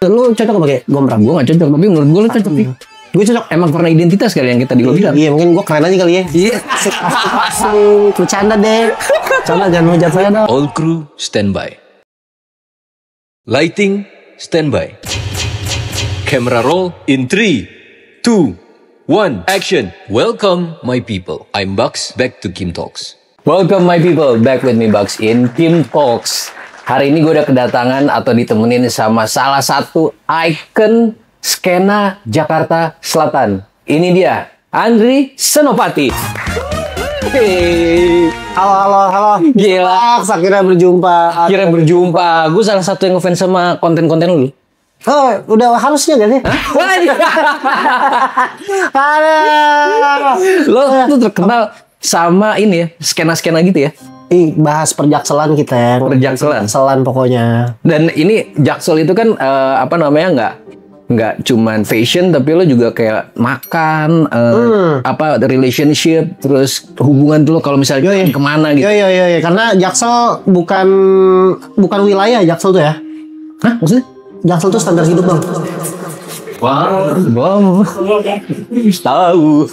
Lu cocok pakai gombrang? Gue gak cocok, tapi menurut gue lu cocok sih. Gue cocok. Emang karena identitas kali yang kita bilang. Iya mungkin gue keren aja kali ya. Iya. Bercanda deh. Bercanda jangan hujat saya dong. All crew standby. Lighting standby. Camera roll in 3, 2, 1, action. Welcome my people. I'm Bugs, back to Kim Talks. Welcome my people, back with me Bugs in Kim Talks. Hari ini gue udah kedatangan atau ditemenin sama salah satu ikon skena Jakarta Selatan. Ini dia, Andri Senopati. Hey. Halo. Gila. Akhirnya berjumpa. Gue salah satu yang ngefans sama konten-konten lu. Oh, udah harusnya gak sih? Lo tuh terkenal sama ini ya, skena-skena gitu ya. Bahas perjakselan kita ya. Perjakselan pokoknya. Dan ini Jaksel itu kan nggak cuman fashion, tapi lo juga kayak makan, relationship, terus hubungan tuh lo kalau misalnya kemana gitu. Iya. Karena Jaksel bukan wilayah Jaksel tuh ya. Hah? Maksudnya? Jaksel tuh standar hidup bang. Wow. Tahu.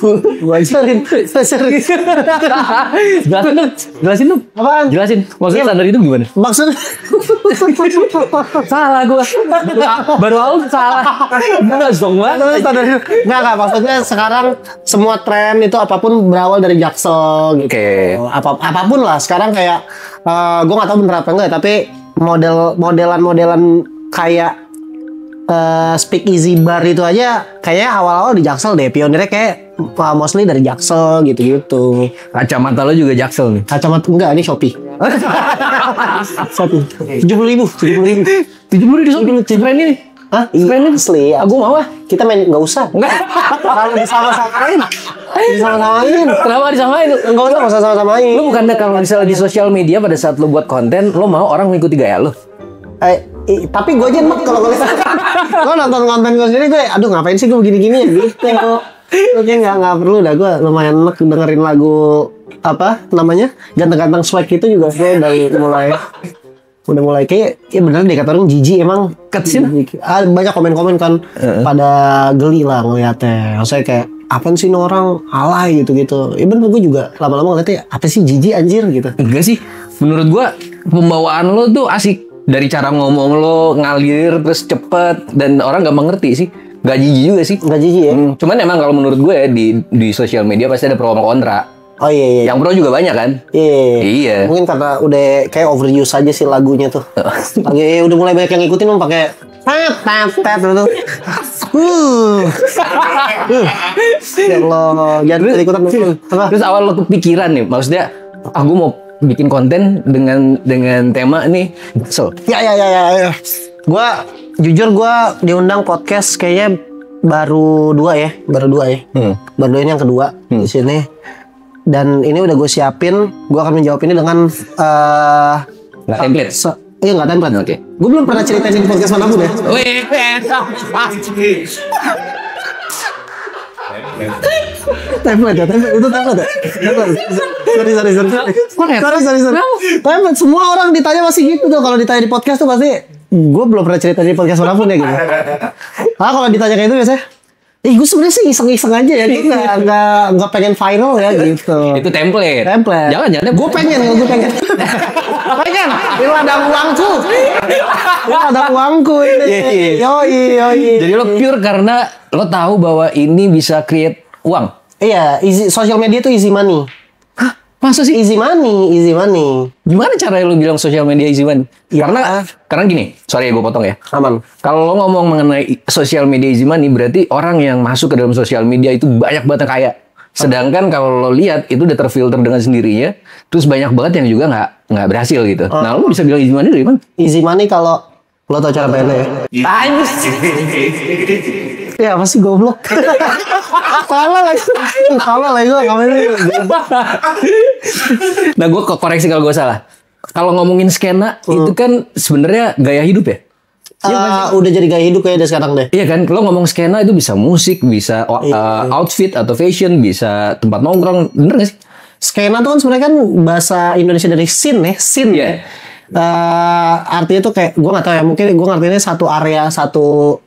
Jelasin dong. Apaan? Jelasin. Maksudnya standar itu gimana? Maksudnya salah gue. Baru awal salah. Enggak dong banget. Standar hidup. Enggak. Maksudnya sekarang semua tren itu apapun berawal dari Jaksel gitu. Oke. Apapun lah. Sekarang kayak gue nggak tahu bener apa enggak. Tapi modelan kayak Speak Easy Bar itu aja kayaknya awal-awal di Jaksel deh. Pionirnya kayak mostly dari Jaksel gitu-gitu. Kacamata lo juga Jaksel nih. Kacamata enggak, ini Shopee. Shopee. 70.000 di Shopee. Keren ini. Hah? Keren asli. Aku mau ah. Kita main enggak usah. Enggak. Kalau disama-samain. Kenapa disamain? Enggak usah sama-samain. Lu bukannya kalau misalnya di sosial media pada saat lu buat konten, lu mau orang mengikuti gaya lu? Tapi gue aja enak kalau ngeliat gue nonton konten gue sendiri, gue aduh ngapain sih gue begini-gini ya gitu. Oke, nggak perlu dah. Gue lumayan enak dengerin lagu apa namanya ganteng-ganteng swag itu juga. Gue udah mulai kayak bener deh kata orang jijik emang Ketsin. Banyak komen-komen kan pada geli lah ngeliatnya. Maksudnya kayak apaan sih ini orang alay gitu-gitu. Ya bener, gue juga lama-lama ngeliatnya apa sih jijik anjir gitu. Enggak sih, menurut gue pembawaan lo tuh asik. Dari cara ngomong lo ngalir terus cepet dan orang gak mengerti sih. Gak jijik juga sih. Gak jijik ya. Cuman emang kalau menurut gue di sosial media pasti ada pro sama kontra. Oh iya. Yang pro juga banyak kan? Iya. Mungkin karena udah kayak overuse aja sih lagunya tuh. Lagi udah mulai banyak yang ngikutin dong pakai tet gitu. Ya Allah, jangan ikutan. Terus awal lo kepikiran nih, maksudnya aku mau bikin konten dengan tema nih. Ya. Jujur gue diundang podcast kayaknya baru dua ya. Baru ini yang kedua di sini. Dan ini udah gue siapin. Gue akan menjawab ini dengan nggak template. Iya nggak template. Oke. Gue belum pernah ceritain di podcast manapun ya. Template itu template. Sorry. Template, semua orang ditanya masih gitu tuh. Kalau ditanya di podcast tuh pasti gue belum pernah cerita di podcast manapun ya gitu. Kalau ditanya kayak itu biasanya gue sebenarnya sih iseng-iseng aja ya, gue nggak pengen viral ya gitu. Itu template. Jangan. Gue pengen. Ini ada uangku ini. Yoi. Jadi lo pure karena lo tahu bahwa ini bisa create uang. Iya, social media itu easy money. Hah? Masa sih? Easy money. Gimana cara lo bilang social media easy money? Ya. Karena gini, sorry gue potong ya. Aman. Kalau lo ngomong mengenai social media easy money, berarti orang yang masuk ke dalam social media itu banyak banget yang kaya. Sedangkan kalau lo lihat itu udah terfilter dengan sendirinya, terus banyak banget yang juga nggak berhasil gitu. Nah, lo bisa bilang easy money dari mana? Easy money kalau lo tau cara mainnya ya. Ya pasti goblok. Salah lagi gue ngapain ini. Nah, gue koreksi kalau gue salah. Kalau ngomongin skena itu kan sebenarnya gaya hidup ya. Udah jadi gaya hidup kayaknya sekarang deh. Iya kan, kalau ngomong skena itu bisa musik, bisa outfit atau fashion, bisa tempat nongkrong, bener gak sih? Skena tuh kan sebenarnya kan bahasa Indonesia dari scene ya. Artinya tuh kayak gue nggak tahu ya, mungkin gue ngertinya satu area atau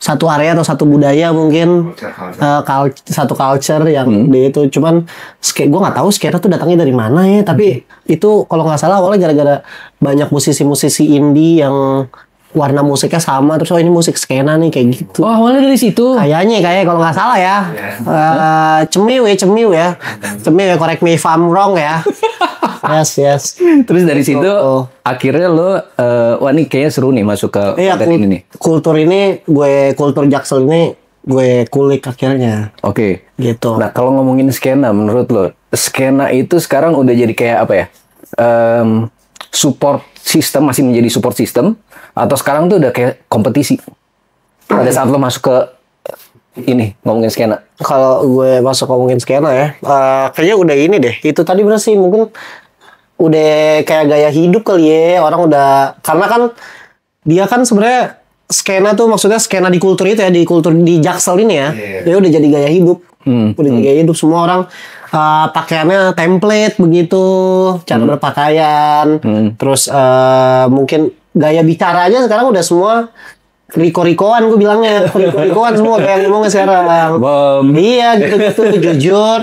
satu budaya mungkin, satu culture yang dia itu. Cuman gue nggak tahu skena tuh datangnya dari mana ya, tapi itu kalau nggak salah awalnya gara-gara banyak musisi-musisi indie yang warna musiknya sama, terus ini musik skena nih kayak gitu. Oh, awalnya dari situ. Kayaknya kalau nggak salah ya. Cemiu ya. Correct me if I'm wrong ya. Yes. Terus dari situ akhirnya lo wah ini kayaknya seru nih masuk ke konten ini nih. Kultur Jaksel ini gue kulik akhirnya. Oke. Gitu. Nah, kalau ngomongin skena, menurut lo skena itu sekarang udah jadi kayak apa ya? Support system, masih menjadi support system, atau sekarang tuh udah kayak kompetisi? Pada saat lo masuk ke ini ngomongin skena. Kalau gue masuk ngomongin skena ya, kayaknya udah ini deh. Itu tadi bener sih, mungkin udah kayak gaya hidup kali ya. Orang udah, karena kan dia kan sebenarnya skena tuh maksudnya skena di kultur itu ya, di kultur di Jaksel ini ya. Dia udah jadi gaya hidup. Udah jadi gaya hidup, semua orang pakaiannya template begitu, cara berpakaian, terus mungkin gaya bicaranya sekarang udah semua Riko-rikoan gue bilangnya, Riko-rikoan semua kayak ngomongnya sekarang. Iya gitu-gitu, jujur,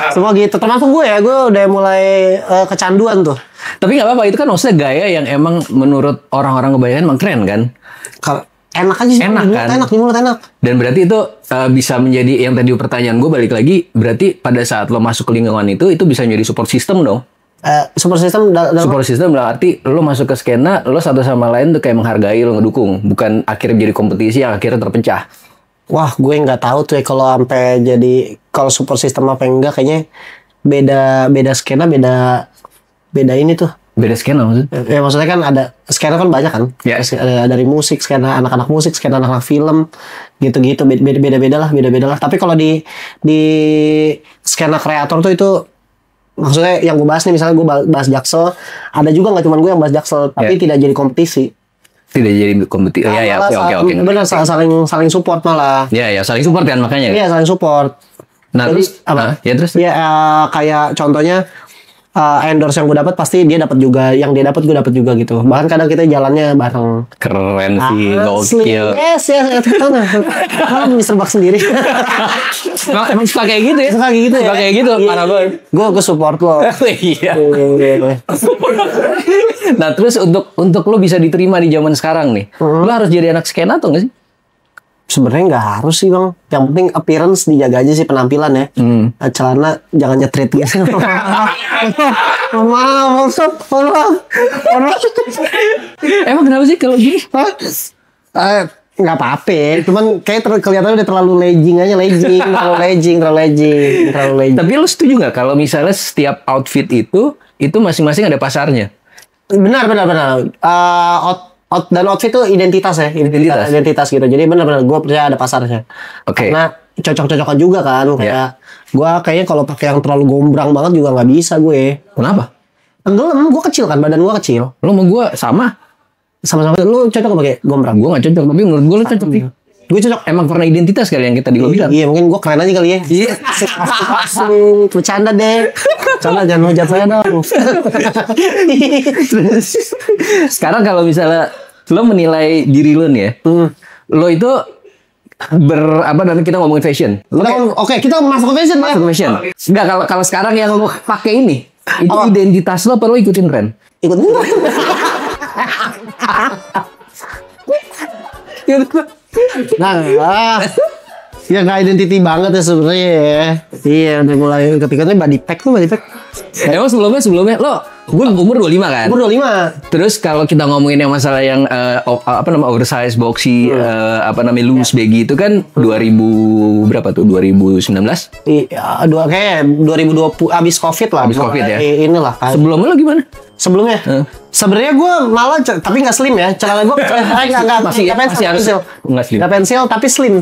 semua gitu. Termasuk gue ya, gue udah mulai kecanduan tuh. Tapi nggak apa-apa, itu kan maksudnya gaya yang emang menurut orang-orang kebanyakan emang keren kan? Enak aja sih, enak kan? Di mulut enak. Dan berarti itu bisa menjadi yang tadi pertanyaan gue balik lagi, berarti pada saat lo masuk ke lingkungan itu bisa menjadi support system dong? Support system dalam arti lo masuk ke skena, lo satu sama lain tuh kayak menghargai, lo ngedukung, bukan akhirnya menjadi kompetisi yang akhirnya terpecah. Wah, gue nggak tahu tuh ya kalau sampai jadi kalau support system apa enggak, kayaknya beda skena, beda ini tuh. Beda skena maksudnya? Ya maksudnya kan ada skena kan banyak kan? Ya. Ada dari musik, skena anak-anak musik, skena anak-anak film, gitu-gitu, beda-beda lah. Tapi kalau di skena kreator tuh itu, maksudnya yang gue bahas nih, misalnya gue bahas Jaksel, ada juga nggak cuma gue yang bahas Jaksel, tapi tidak jadi kompetisi. Tidak jadi kompetisi. Oke. Benar, saling support malah. Ya, saling support kan makanya. Iya, saling support. Nah, jadi, terus apa? Kayak contohnya endorse yang gue dapat pasti dia dapat juga, yang dia dapat gue dapat juga gitu. Bahkan kadang kita jalannya bareng. Keren sih, gokil. Yes, kalau Mr. Buck sendiri. Emang suka kayak gitu ya? Suka kayak gitu ya? Suka kayak gitu, parah banget. Gue support lo. Iya. Nah, terus untuk lo bisa diterima di zaman sekarang nih, lo harus jadi anak skena atau nggak sih? Sebenarnya nggak harus sih bang. Yang penting appearance dijaga aja sih, penampilan ya. Celana jangan nyetrit gitu. Maaf. Emang kenapa sih kalau gini? Nggak apa-apa. Cuman kayak kelihatannya udah terlalu legging aja, terlalu legging. Tapi lo setuju nggak kalau misalnya setiap outfit itu masing-masing ada pasarnya? Benar. Dan outfit itu identitas ya, identitas gitu. Jadi benar-benar gue percaya ada pasarnya. Oke. Karena cocok-cocokan juga kan, kayak gue kayaknya kalau pakai yang terlalu gombrang banget juga nggak bisa gue. Kenapa? Enggak, gue kecil kan, badan gue kecil. Lo mau gue sama? Sama-sama. Lu cocok pakai gombrang? Gue nggak cocok, tapi menurut gue lo cocok nih. Gue cocok. Emang karena identitas kali yang tadi lo bilang. Iya, mungkin gue keren aja kali ya. Iya. Bercanda deh. Bercanda, jangan hujat saya dong. Terus sekarang kalau misalnya lo menilai diri lo nih ya, lo itu nanti kita ngomongin fashion. Oke, kita masuk ke fashion ya. Masuk ke fashion. Enggak, kalau sekarang yang lo pakai ini, itu identitas lo, perlu ikutin tren. Ikutin. Ya nggak identity banget ya sebenarnya ya. Iya, udah mulai ketika itu body pack. Emang sebelumnya lo umur 25 kan? Umur 25. Terus kalau kita ngomongin yang masalah yang oversize, boxy, loose baggy itu kan 2000 berapa tuh? 2019? Iya, kayak 2020 abis Covid lah. Abis Covid ya. Inilah. Sebelumnya lo gimana? Sebelumnya? Sebenarnya gue malah tapi nggak slim ya. Celana gue nggak pensil tapi slim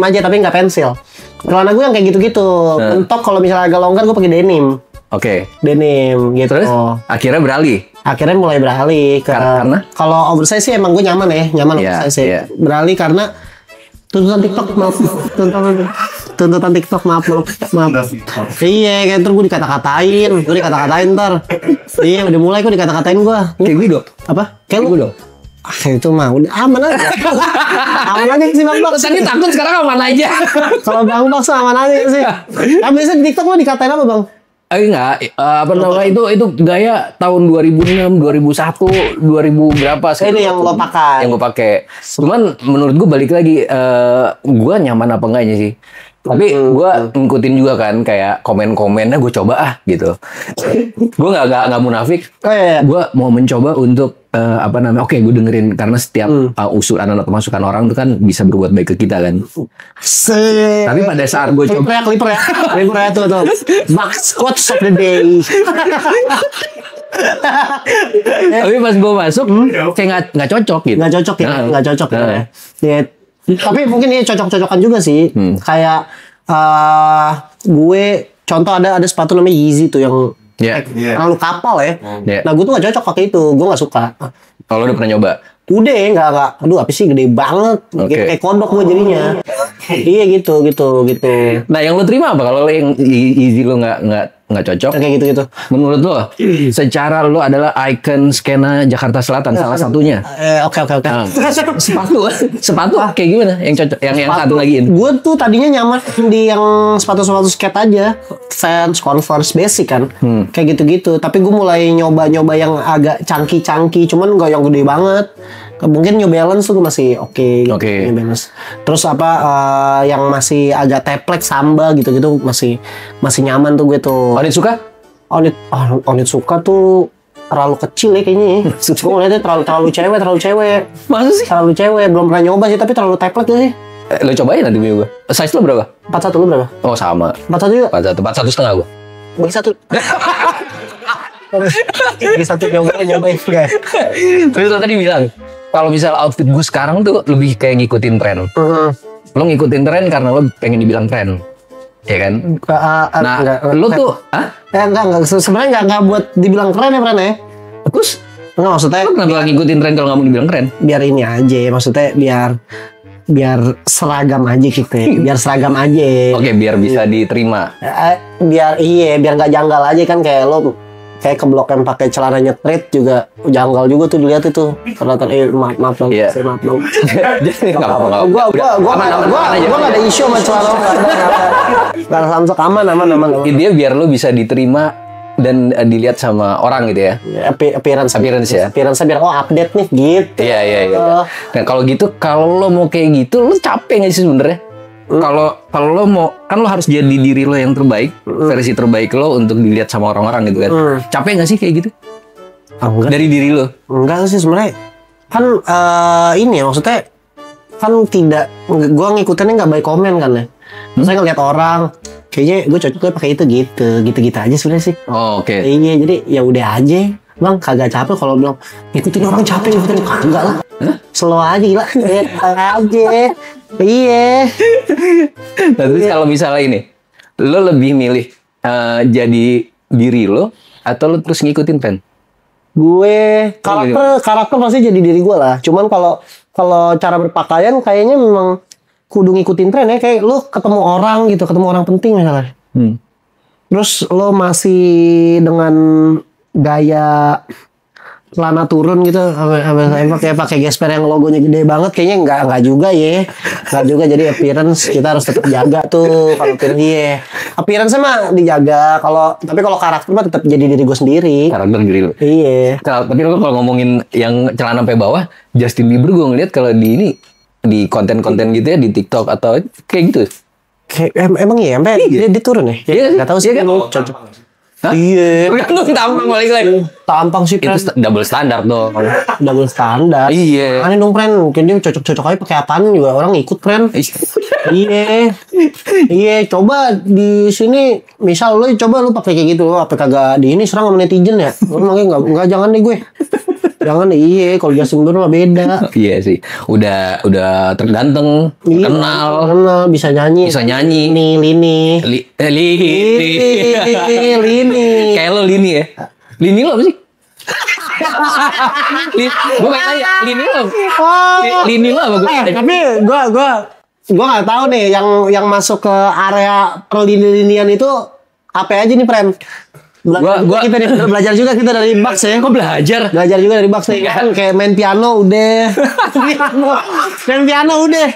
aja tapi nggak pensil. Celana gue yang kayak gitu-gitu. Mentok kalau misalnya agak longgar gue pakai denim. Oke. Denim gitu. Terus akhirnya mulai beralih ke karena kalau oversize sih emang gue nyaman oversize sih. Beralih karena tuntutan TikTok, tuntutan TikTok, maaf. Iya, kan terus gue dikata-katain ntar. Iya, udah mulai gue dikata-katain gue. Kayak gue dong. Apa? Kayak Gue lu? dong. Itu mah udah aman aja. Aman aja sih Bang Baks. Tadi takut, sekarang aman aja. Kalau Bang Baks aman aja sih. Nah, biasanya di TikTok lo dikatain apa Bang? Enggak, apa namanya itu gaya tahun 2006, 2001, 2000 berapa sih? Ini yang lo pakai. Yang gue pakai. Cuman menurut gue balik lagi, gue nyaman apa enggaknya sih. Tapi gue ngikutin juga kan kayak komen-komennya gue coba gitu. Gue nggak munafik. Oh, iya. Gue mau mencoba untuk apa namanya? Oke, gue dengerin karena setiap usulan atau masukan orang itu kan bisa berbuat baik ke kita kan. Tapi pada saat gue coba Clipper ya tuh. Max quotes of the day. tapi pas gue masuk kayak nggak cocok gitu. Nggak cocok ya, Nah. nggak cocok ya. Nah. Ya, tapi mungkin ini cocok-cocokan juga sih. Kayak gue contoh ada sepatu namanya Yeezy tuh yang Iya. terlalu kapal ya. Iya. Nah gue tuh nggak cocok pakai itu, gue nggak suka. Kalau udah pernah nyoba. Udah nggak. Aduh apa sih gede banget, Oke. kayak kodok gue jadinya. Iya gitu. Nah, yang lo terima apa kalau yang easy lo nggak cocok? Kayak gitu. Menurut lo, secara lo adalah ikon skena Jakarta Selatan salah satunya. Oke. Nah, sepatu kayak gimana? Yang cocok, yang satu lagi ini. Gue tuh tadinya nyaman di yang sepatu-sepatu skate aja, Vans, Converse basic kan, kayak gitu-gitu. Tapi gue mulai nyoba yang agak cangki, cuman nggak yang gede banget. Mungkin New Balance tuh gue masih oke. New Balance. Terus apa yang masih agak teplek Samba gitu-gitu masih nyaman tuh gue tuh. Onitsuka? Onitsuka tuh terlalu kecil ya kayaknya. Gue ngeliatnya terlalu cewek. Masa sih? Terlalu cewek, belum pernah nyoba sih tapi terlalu teplek gak sih? Lo cobain nanti punya gue. Size lo berapa? 41 lu berapa? Oh sama. 41 juga? 41 setengah gue. Bagi satu. Bagi satu nyobain guys. Terus lo tadi bilang, kalau misal outfit gue sekarang tuh lebih kayak ngikutin tren. Lo ngikutin tren karena lo pengen dibilang tren. Ya kan? Nah, lo tuh, enggak. Sebenarnya enggak buat dibilang keren ya, Pren ya. Terus Enggak maksudnya lo kenapa ngikutin tren kalau nggak mau dibilang keren? biar ini aja, maksudnya biar seragam aja gitu ya. Biar seragam aja. Oke, biar bisa diterima. Biar nggak janggal aja kan kayak lo kayak ke Blok M pakai celana nyetrit juga janggal juga tuh dilihat itu. Kelihatan maaf dong. Iya. Maaf dong. Jadi nggak apa-apa. Gua aman nggak ada isu sama celana. Nggak samsek aman. Intinya biar lo bisa diterima dan dilihat sama orang gitu ya. Appearance ya. Appearance biar update nih gitu. Iya. Nah kalau gitu, kalau lo mau kayak gitu, lo capek nggak sih sebenarnya? Kalau lo mau, kan lo harus jadi diri lo yang terbaik, versi terbaik lo untuk dilihat sama orang-orang gitu kan. Capek nggak sih kayak gitu? Enggak. Dari diri lo? Enggak sih sebenarnya. Kan ini ya maksudnya kan tidak, gue ngikutinnya nggak by komen kan ya. Saya ngeliat orang, kayaknya gue cocoknya pakai itu gitu aja sebenarnya sih. Oh, oke. Iya, jadi ya udah aja. Bang, kagak capek kalau bilang ngikutin orang capek, ngikutin kagak lah. Slow aja gila. Aja. Iya. Nah, terus kalau misalnya ini, lo lebih milih jadi diri lo atau lo terus ngikutin tren? Gue karakter pasti jadi diri gue lah. Cuman kalau cara berpakaian kayaknya memang kudu ngikutin tren ya. Kayak lo ketemu orang penting misalnya. Terus lo masih dengan gaya celana turun gitu, pakai gesper yang logonya gede banget, kayaknya enggak juga ya. Enggak juga, jadi appearance kita harus tetap jaga tuh. Kalau appearance mah dijaga, tapi kalau karakter mah tetap jadi diri gue sendiri. Karakter diri lo. Iya. Tapi lo kalau ngomongin yang celana sampai bawah, Justin Bieber gue ngeliat kalau di konten-konten gitu ya, di TikTok atau kayak gitu. Emang iya, sampai dia turun ya? Iya, nggak tahu sih. Iya kan? Cocok. Hah? Iya. Lu tampang balik lagi. Tampang sih, Itu Pren. double standar dong. Double standar. Iya. Aneh dong, Pren. Mungkin dia cocok-cocok aja pakai apaan juga orang ikut, Pren. Iya. Coba di sini, misal lu pakai kayak gitu, apa kagak di ini serang sama netizen ya? Lu makanya nggak jangan deh gue. Jangan deh, iya. Kalau Justin Bieber mah beda. Iya sih. Udah terganteng, Iya, kenal, bisa nyanyi. Lini. Lini. Kayak lo Lini ya. Lini lo apa sih? Gue pengen tanya, Lini lo? Lini lo apa gue? Tapi gue Gua nggak tahu nih yang masuk ke area perlindungan itu apa aja nih, friend? Kita nih belajar juga kita dari Bucks ya. Kok belajar? Belajar juga dari Bucks nih kan, kayak main piano udah. Main piano udah.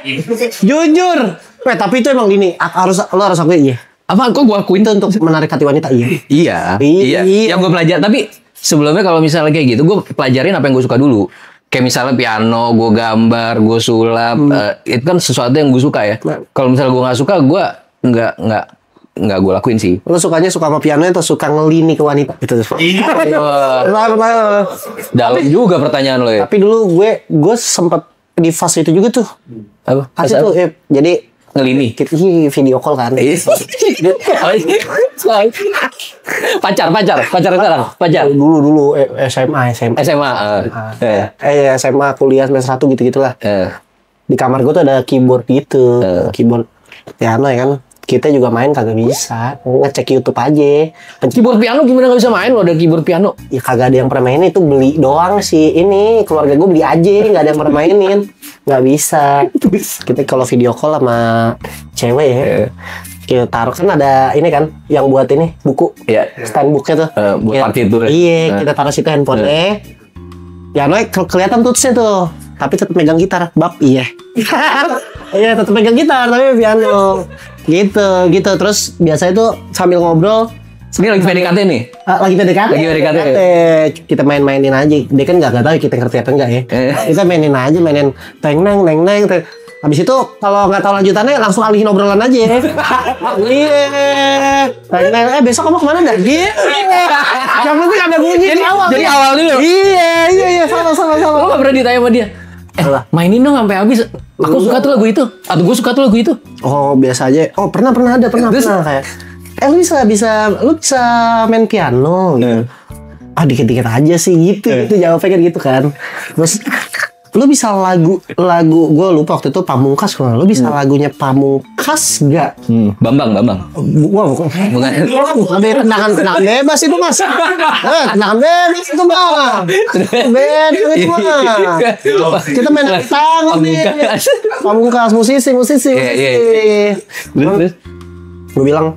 Jujur. Tapi itu emang gini, lo harus akui iya. Apa kok gua akuin Itu untuk menarik hati wanita iya. Iya. Yang gue pelajar. Tapi sebelumnya kalau misalnya kayak gitu, gue pelajarin apa yang gue suka dulu. Kayak misalnya piano, gue gambar, gue sulap. Itu kan sesuatu yang gue suka ya. Kalau misalnya gue nggak suka, gue nggak gue lakuin sih. Lo suka sama piano atau suka ngelini ke wanita? Itu tuh. Dalam juga pertanyaan lo ya. Tapi dulu gue sempat di fase itu juga tuh. Apa? Fase tuh, jadi ngelini. kita video call kan. Pacar sekarang. Pacar. Dulu SMA. SMA. SMA kuliah semester 1 gitu-gitulah. Di kamar gue tuh ada keyboard gitu. Keyboard piano ya kan. Kita juga main kagak bisa. Ngecek YouTube aja. Keyboard piano gimana nggak bisa main lo ada keyboard piano? Ya kagak ada yang pernah mainin, itu beli doang sih. Ini keluarga gue beli aja, nggak ada yang pernah mainin. Nggak bisa. Kita kalau video call sama cewek ya, kita taruh kan ada ini kan yang buat ini buku, stand booknya tuh. Buat partitur. Iya, kita taruh situ handphonenya. Ya Noy kelihatan tutsnya tuh, tapi tetap megang gitar, bab iya. Iya tetap megang gitar tapi piano. Gitu. Terus biasanya tuh sambil ngobrol. Ini lagi PDKT nih. Lagi PDKT. Kita main-mainin aja. Dia kan nggak tahu kita ngerti apa enggak ya. Kita mainin aja, teng neng. Habis itu kalau nggak tahu lanjutannya langsung alihin obrolan aja. Iya. Teng neng. Besok kamu kemana dah? Yang penting ada bunyi di awal. Jadi awal dulu. Iya. Sama. Lo nggak pernah ditanya sama dia? Mainin dong sampai habis. Aku suka tuh lagu itu. Atau gue suka tuh lagu itu. Oh biasa aja. Oh pernah kayak. Lu bisa main piano gitu. Dikit-dikit aja sih gitu jawabnya gitu kan. Terus lu bisa lagu gue lupa waktu itu Pamungkas kan. Lu bisa lagunya Pamungkas enggak? Bambang. Wah, bukan tendangan bebas itu Mas. Tendangan bebas itu mah. Bebas itu mah. Kita main tangan nih. Pamungkas musisi. Terus Gue bilang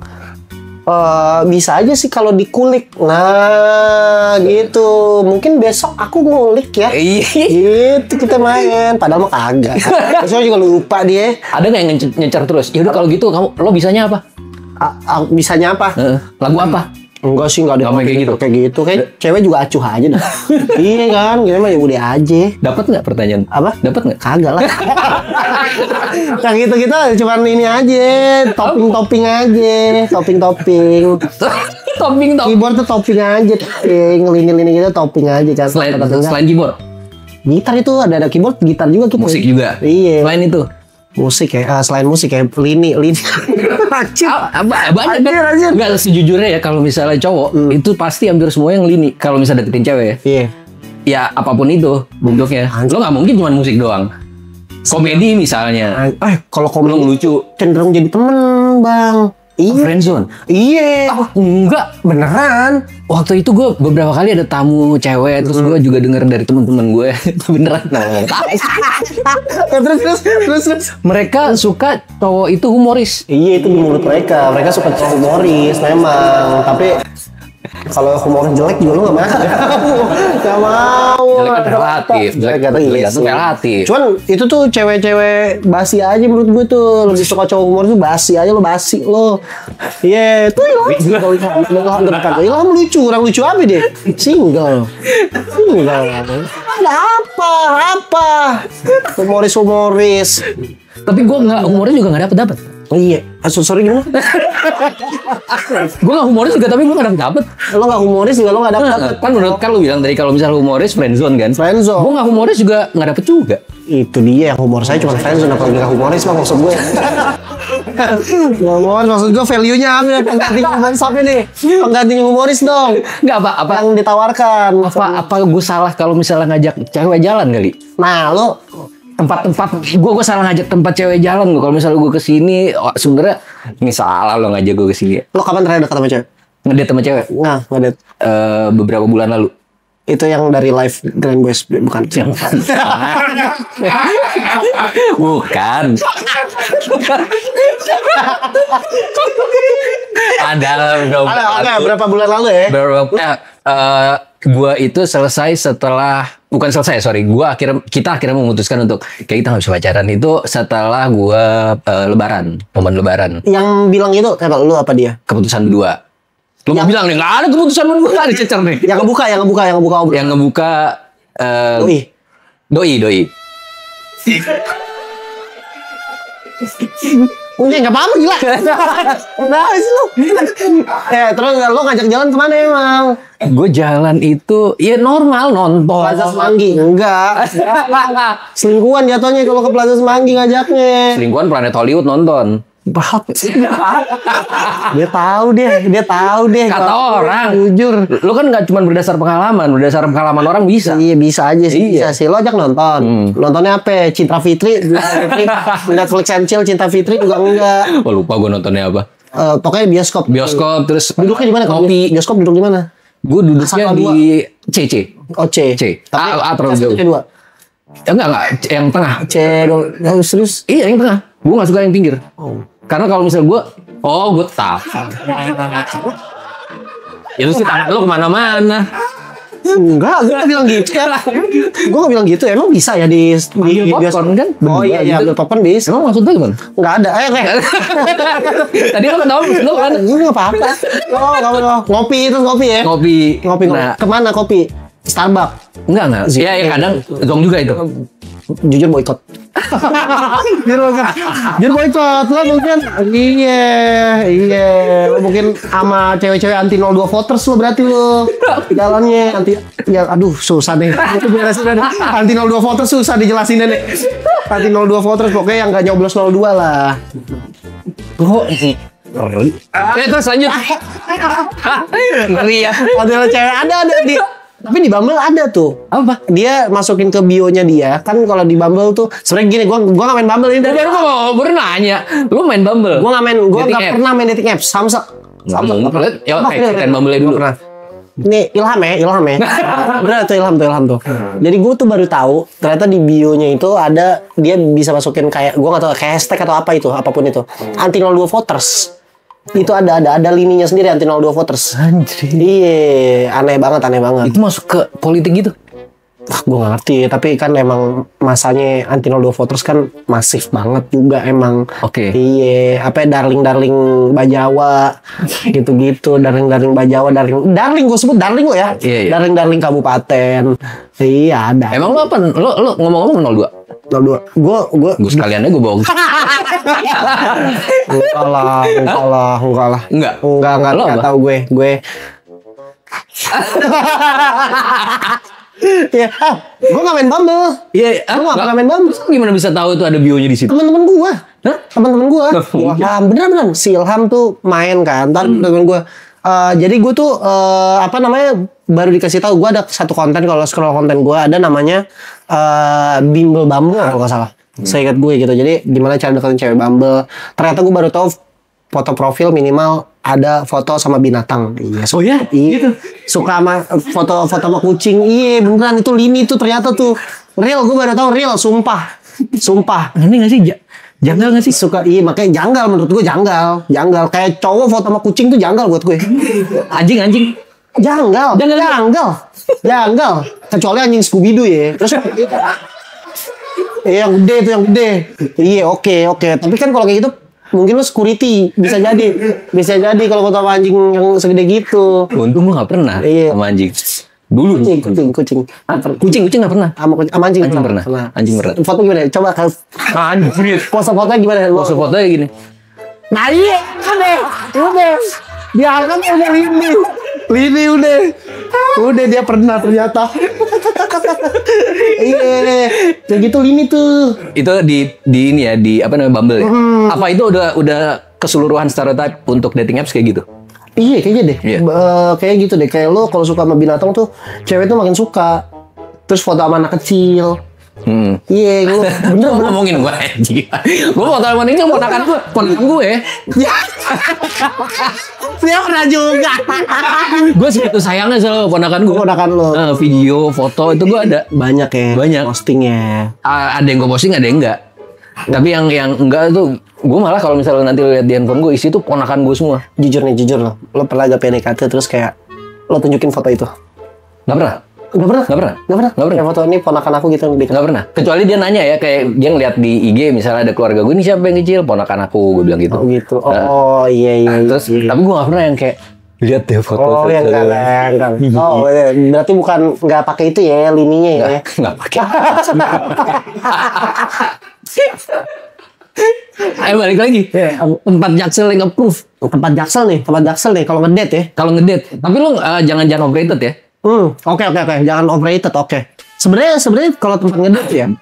bisa aja sih kalau dikulik. Nah gitu. Mungkin besok aku ngulik ya. Gitu kita main. Padahal mah kagak. Besok juga lupa dia. Ada nggak yang nyecer terus? Yaudah kalau gitu lo bisanya apa? Bisanya apa? Lagu apa? Enggak sih, enggak ada kayak gitu. Kayak cewek juga acuh aja dah. Iya kan, gimana mah ya udah aja. Dapat nggak pertanyaan? Apa? Dapat nggak? Kagak lah. Yang gitu kita cuman ini aja, topping aja, topping. Topping. Keyboard tuh topping aja, ngelini gitu topping aja kan. Selain keyboard, gitar itu ada keyboard, gitar juga kita. Musik juga. Iya. Selain itu. Musik ya, selain musik ya lini. Banyak kan? Enggak, sejujurnya ya kalau misalnya cowok itu pasti hampir semua yang lini kalau misalnya deketin cewek ya. Iya. Ya apapun itu bentuknya. Lo nggak mungkin cuma musik doang. Komedi misalnya. Kalau komedi lucu cenderung jadi temen, Bang. Iya. Friendzone. Iya. Enggak, beneran. Waktu itu gue beberapa kali ada tamu cewek, terus gue juga denger dari teman-teman gue beneran. Terus mereka suka cowok itu humoris. Iya, itu di mulut mereka. Mereka suka cowok humoris memang. Tapi kalau humor jelek juga lu gak mau. Gak mau. Jelek kan relatif. Relatif. Cuman itu tuh cewek-cewek basi aja menurut gue tuh. Lebih suka cowok humor tuh basi aja lo, basi lo. Iya, tuh Ilham lucu. Orang lucu apa dia? Single. Ada apa? Humoris. Tapi gue nggak humoris juga nggak dapet. Iya, sorry gimana? Gue nggak humoris juga tapi gue nggak dapet. Lo nggak humoris juga lo nggak dapet. Kan menurut kan lo bilang tadi kalau misalnya humoris friendzone kan? Friendzone. Gue nggak humoris juga nggak dapet juga. Itu dia yang humor saya cuma friendzone, apalagi nggak humoris mah maksud gue. Humoris maksud gue value-nya apa? Penggantinya humoris apa nih? Penggantinya humoris dong. Nggak apa yang ditawarkan. Apa gue salah kalau misalnya ngajak cewek jalan kali? Nah lo tempat gue salah ngajak tempat cewek jalan lo. Kalau misalnya gue kesini, sebenarnya ini salah lo ngajak gue kesini. Lo kapan terakhir dekat sama cewek? Ngedate sama cewek? Nah, ngedate beberapa bulan lalu. Itu yang dari live Grand Boys bukan? Bukan. Ada berapa bulan lalu ya? Gua itu selesai setelah kita akhirnya memutuskan untuk kayak kita nggak bisa pacaran itu setelah gua momen lebaran. Yang bilang itu kata lu apa dia? Keputusan berdua. Lu mau bilang nih nggak ada keputusan berdua, ada cecer nih. Yang ngebuka. Yang ngebuka doi. Enggak apa-apa gila. Nah, sih lu. Terus lu ngajak jalan kemana emang? Gue jalan itu ya normal nonton. Plaza Semanggi. Enggak. Selingkuhan jatuhnya kalau ke Plaza Semanggi ngajaknya. Selingkuhan Planet Hollywood nonton. Dia tahu deh. Kata orang. Jujur. Lu kan nggak cuma berdasar pengalaman orang bisa. Iya bisa aja sih. Iya. Bisa sih. Lo ajak nonton. Nontonnya apa? Cinta Fitri. Netflix and Chill Cinta Fitri juga enggak. Oh, lupa gue nontonnya apa. Pokoknya bioskop. Terus Duduknya di mana? Kopi. Bioskop duduk di mana? Gue duduknya di CC. Oh C. Tapi terlalu jauh. Kedua. Enggak, yang tengah. C. Serius? Iya, yang tengah. Gue nggak suka yang pinggir. Karena kalau misal gue tahu. Itu sih tangan lu kemana-mana. Enggak, gue gak bilang gitu ya. Gue gak bilang gitu. Emang bisa ya di popcorn kan? Oh iya, ambil popcorn bisa. Emang maksudnya gimana? Enggak ada. Tadi lu ketawa lu kan? Ini gak apa-apa. Ngopi itu ngopi ya? Ngopi. Nah, kemana kopi? Starbucks. Enggak. Ya kadang gong juga itu. Jujur boykot. Jujur boykot lo mungkin. Iya. Lo mungkin sama cewek-cewek anti 02 voters lo berarti lo. Jalannya anti ya aduh susah deh. Itu beresin deh. Anti 02 voters susah dijelasin deh. Anti 02 voters pokoknya yang enggak nyoblos 02 lah. Terus lanjut. Ngeri ya. Ada cewek ada di tapi di Bumble ada tuh. Apa? Dia masukin ke bio-nya dia. Kan kalau di Bumble tuh sebenarnya gini, gua enggak main Bumble ini. Baru baru nanya. Lu main Bumble? Gua enggak pernah main dating apps. Samsung. Ya, kan Bumble dulu. Ini Ilham ya. Bener tuh Ilham tuh. Jadi gue tuh baru tahu ternyata di bio-nya itu ada dia bisa masukin kayak gua enggak tahu kayak hashtag atau apa itu, apapun itu. Anti 02 voters. Itu ada lininya sendiri anti 02 voters. Anjir. Iya, aneh banget. Itu masuk ke politik gitu? Wah, gue gak ngerti. Tapi kan emang masanya anti 02 voters kan masif banget juga emang. Oke. Iya, apa ya, darling Bajawa gitu-gitu, darling Bajawa, darling gue sebut darling lo ya. Iya. Darling kabupaten. Iya, ada. Emang lu apa? Lu ngomong-ngomong 02? 02. Gue sekalian aja gue bohong. Enggak lah. Enggak tahu gue. Ya, gue gak main Bumble. Iya, gue gak pernah main Bumble. Gimana bisa tahu itu ada bionya di situ? Teman-teman gue. Hah? Teman-teman gue. Wah, beneran. Si Ilham tuh main kan. Ntar temen gue. Jadi gue tuh baru dikasih tahu gue ada satu konten kalau scroll konten gue ada namanya Bimbel Bumble kalau nggak salah. Saya ingat gue gitu. Jadi gimana cara deketin cewek Bumble. Ternyata gue baru tahu foto profil minimal ada foto sama binatang. Iya. Oh ya? Iya. Suka sama foto sama kucing. Iya beneran itu lini tuh ternyata tuh. Real, gue baru tahu real. Sumpah. Ini nggak sih? Janggal gak sih? Suka, iya makanya janggal menurut gue janggal. Kayak cowok foto sama kucing tuh janggal buat gue. Anjing. Janggal. Kecuali anjing Scooby Doo ya. Terus yang gede. Iya oke. Tapi kan kalau kayak gitu mungkin lo security bisa jadi kalau foto sama anjing yang segede gitu. Untung gue gak pernah sama anjing. Dulu kucing nggak pernah sama anjing pernah. Anjing pernah. Foto gimana? Coba kalau anjing pose fotonya gimana? Pose fotonya gini. Nah iya udah biarkan udah lini udah dia pernah ternyata. Iya kayak gitu lini tuh. Itu di ini ya di apa namanya Bumble ya? Apa itu udah keseluruhan stereotype untuk dating apps kayak gitu? Iya kayaknya deh. Yeah. Kayak gitu deh. Kayak lo kalau suka sama binatang tuh cewek tuh makin suka. Terus foto sama anak kecil. Iya, lu bener Lu ngomongin gue anjing. Gue foto sama ini ponakan gue. ya. Dia pernah juga. Gue segitu sayangnya sama ponakan gue. Ponakan lo. Video, foto itu gue ada. Banyak ya. Banyak. Postingnya. Ada yang gue posting, ada yang enggak. Tapi yang enggak tuh, gue malah kalau misalnya nanti lo lihat di handphone gue, isi tuh ponakan gue semua. Jujur lo. Lo pernah gak PDKT terus kayak lo tunjukin foto itu? Gak pernah. Gak pernah. Kayak foto ini ponakan aku gitu. Gak pernah. Kecuali dia nanya ya, kayak dia ngeliat di IG misalnya ada keluarga gue, ini siapa yang kecil? Ponakan aku, gue bilang gitu. Oh gitu. Oh iya. Terus, tapi gue gak pernah yang kayak lihat deh foto. Oh yang enggak. Oh berarti bukan nggak pakai itu ya lininya ya? Nggak pakai. Ayo balik lagi. Tempat Jaksel yang approve. Tempat Jaksel nih. Kalau ngedate ya. Kalau ngedate. Tapi lu jangan overrated ya. Oke. Jangan overrated. Oke. Sebenarnya kalau tempat ngedate ya,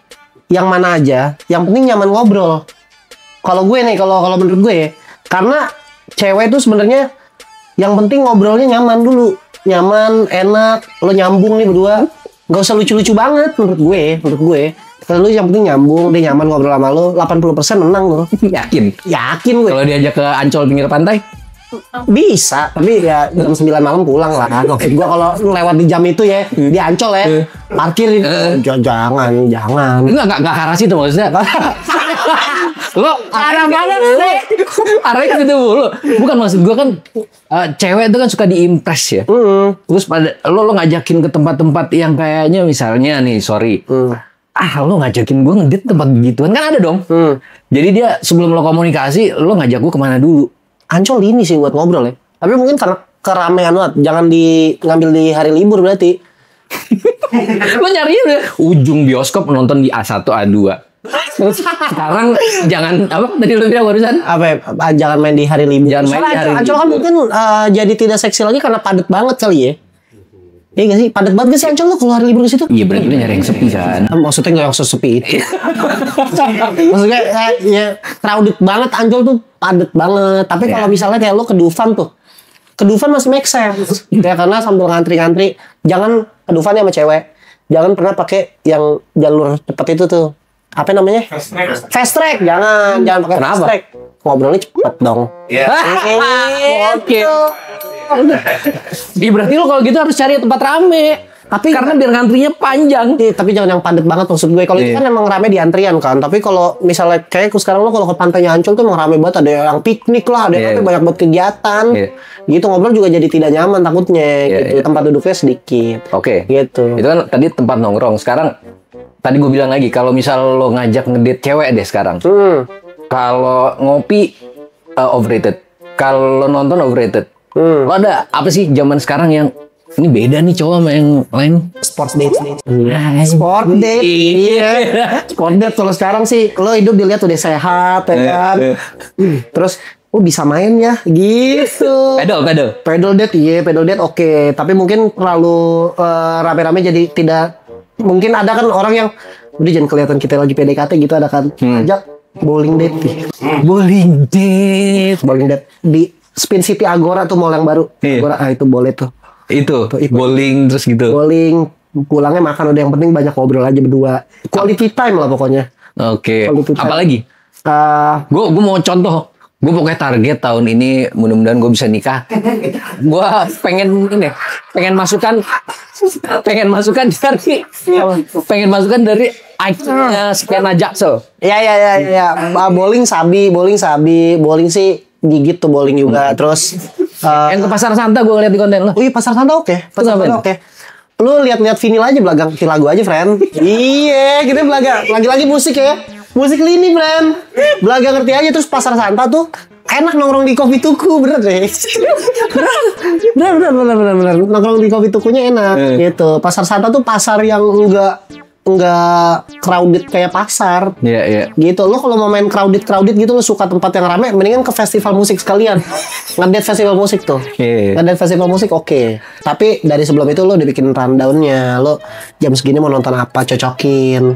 yang mana aja, yang penting nyaman ngobrol. Kalau gue nih, kalau menurut gue ya, karena cewek itu sebenarnya yang penting ngobrolnya nyaman dulu. Nyaman, enak, lo nyambung nih berdua. Gak usah lucu-lucu banget menurut gue. Kalau lu yang penting nyambung, dia nyaman ngobrol sama lo, 80% menang lo. Yakin gue. Kalau diajak ke Ancol pinggir pantai? Bisa, tapi ya jam 9 malam pulang lah. Gue kalau lewat di jam itu ya, di Ancol ya, parkirin. Jangan. Enggak karas itu maksudnya. Lo arah mana sih? Arahnya ke situ mulu. Bukan, maksud gue kan cewek itu kan suka diimpress ya. Terus pada lo ngajakin ke tempat-tempat yang kayaknya misalnya nih, sorry. Lo ngajakin gue ngedit tempat begituan kan ada dong. Jadi dia sebelum lo komunikasi, lo ngajak gue kemana dulu? Ancol ini sih buat ngobrol ya. Tapi mungkin karena keramaian banget. Jangan ngambil di hari libur berarti. Lo nyari ujung bioskop nonton di A1 A2. Sekarang jangan apa tadi lu bilang barusan? Jangan main di hari libur. Jangan main di hari Ancol kan mungkin jadi tidak seksi lagi karena padat banget kali ya. Iya gak sih? Padat banget gak sih Ancol lo kalau hari libur ke situ? Iya berarti lu nyari yang sepi kan. Maksudnya gak yang sesepi itu. Maksudnya ya crowded banget, Ancol tuh padat banget. Tapi kalau misalnya kayak lo ke Dufan tuh, ke Dufan masih make sense. Ya karena sambil ngantri-ngantri, jangan ke Dufan ya sama cewek. Jangan pernah pakai yang jalur cepat itu tuh. Apa namanya? Fast track. Jangan pakai fast track. Ngobrolnya cepet dong. Iya. Oke. Berarti lo kalau gitu harus cari tempat rame. Tapi karena biar ngantrinya panjang. Tapi jangan yang padat banget maksud gue. Kalau itu kan emang rame di antrian kan. Tapi kalau misalnya kayak sekarang lo kalau ke pantainya Ancol tuh emang rame banget. Ada yang piknik lah, ada yang banyak banget kegiatan. Gitu ngobrol juga jadi tidak nyaman takutnya. Gitu tempat duduknya sedikit. Oke. Gitu. Itu kan tadi tempat nongkrong. Sekarang tadi gue bilang lagi kalau misal lo ngajak ngedate cewek deh sekarang. Kalau ngopi overrated. Kalau nonton overrated. Lo ada apa sih zaman sekarang yang ini beda nih cowok sama yang lain? Sport date. Sport date. Iya. Sport date kalau sekarang sih lo hidup dilihat udah sehat ya kan. Terus bisa main ya gitu. Pedal date oke. Tapi mungkin terlalu rame-rame jadi tidak. Mungkin ada kan orang yang udah jangan kelihatan kita lagi PDKT gitu ada kan. Ajak bowling date. Bowling date di Spin City Agora tuh mall yang baru. Agora itu boleh tuh. Itu bowling terus gitu. Bowling, pulangnya makan udah yang penting banyak ngobrol aja berdua. Quality time lah pokoknya. Oke. Apalagi? Gue mau contoh. Gue pokoknya target tahun ini mudah-mudahan gue bisa nikah. Gue pengen masukkan dari ikonnya skena Jaksel. Ya. Bowling sih gigit tuh bowling juga. Terus yang ke Pasar Santa gue ngeliat di konten lo. Oh iya Pasar Santa oke. Lu lihat vinil aja belagang lagu aja, friend. Iya, kita belaga lagi-lagi musik ya. Musik lini, friend. Belaga ngerti aja terus Pasar Santa tuh enak nongkrong di kopi tuku, bener deh. bener. Nongkrong di kopi tukunya enak gitu. Pasar Santa tuh pasar yang enggak crowded kayak pasar. Iya. Gitu. Lo kalau mau main crowded gitu lo suka tempat yang rame, mendingan ke festival musik sekalian. Ngedate festival musik tuh. Ngedate festival musik oke. Tapi dari sebelum itu lo udah bikin rundown-nya. Lo jam segini mau nonton apa, cocokin.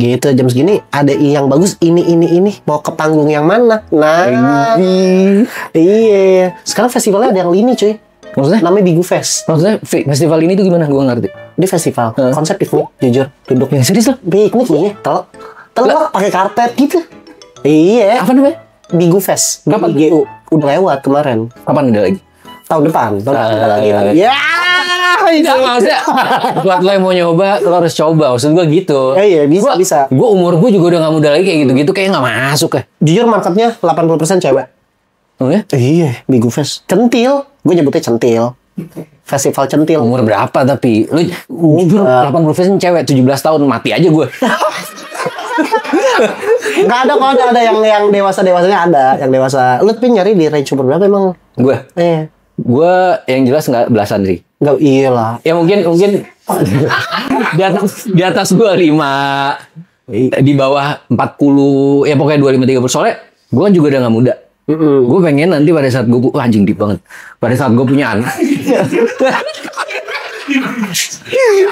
Gitu. Jam segini ada yang bagus ini. Mau ke panggung yang mana? Nah. Iya. Sekarang festivalnya ada yang lini, cuy. Maksudnya? Namanya Bigu Fest. Maksudnya festival ini tuh gimana? Gue ngerti. Di festival. Konsep piknik, jujur. Duduk. Yang serius lo? Piknik nih, telok pakai karpet gitu. Iya. Apa namanya? Bigu Fest. Kapan? BGU. Udah lewat kemarin. Kapan ada lagi? Tahun depan. Ada lagi. Ya. Enggak, maksudnya buat lo yang mau nyoba, lo harus coba. Maksud gue gitu. Iya, bisa. Gue umur gue juga udah gak muda lagi kayak gitu-gitu. Kayak gak masuk ya. Jujur marketnya 80% cewek. Oh ya? Iya, Bigu Fest. Centil. Gue nyebutnya centil. Festival centil. Umur berapa tapi? Lu jujur 80% cewek, 17 tahun. Mati aja gue. Nggak ada, kalau ada yang dewasanya ada. Yang dewasa. Lu tapi nyari di range umur berapa emang? Gue? Iya. Gue yang jelas gak belasan sih. Nggak, iyalah. Ya mungkin di atas 25, di bawah 40, ya pokoknya 25 30. Soalnya gue kan juga udah gak muda. Gue pengen nanti pada saat gue anjing deep banget. Pada saat gue punya anak.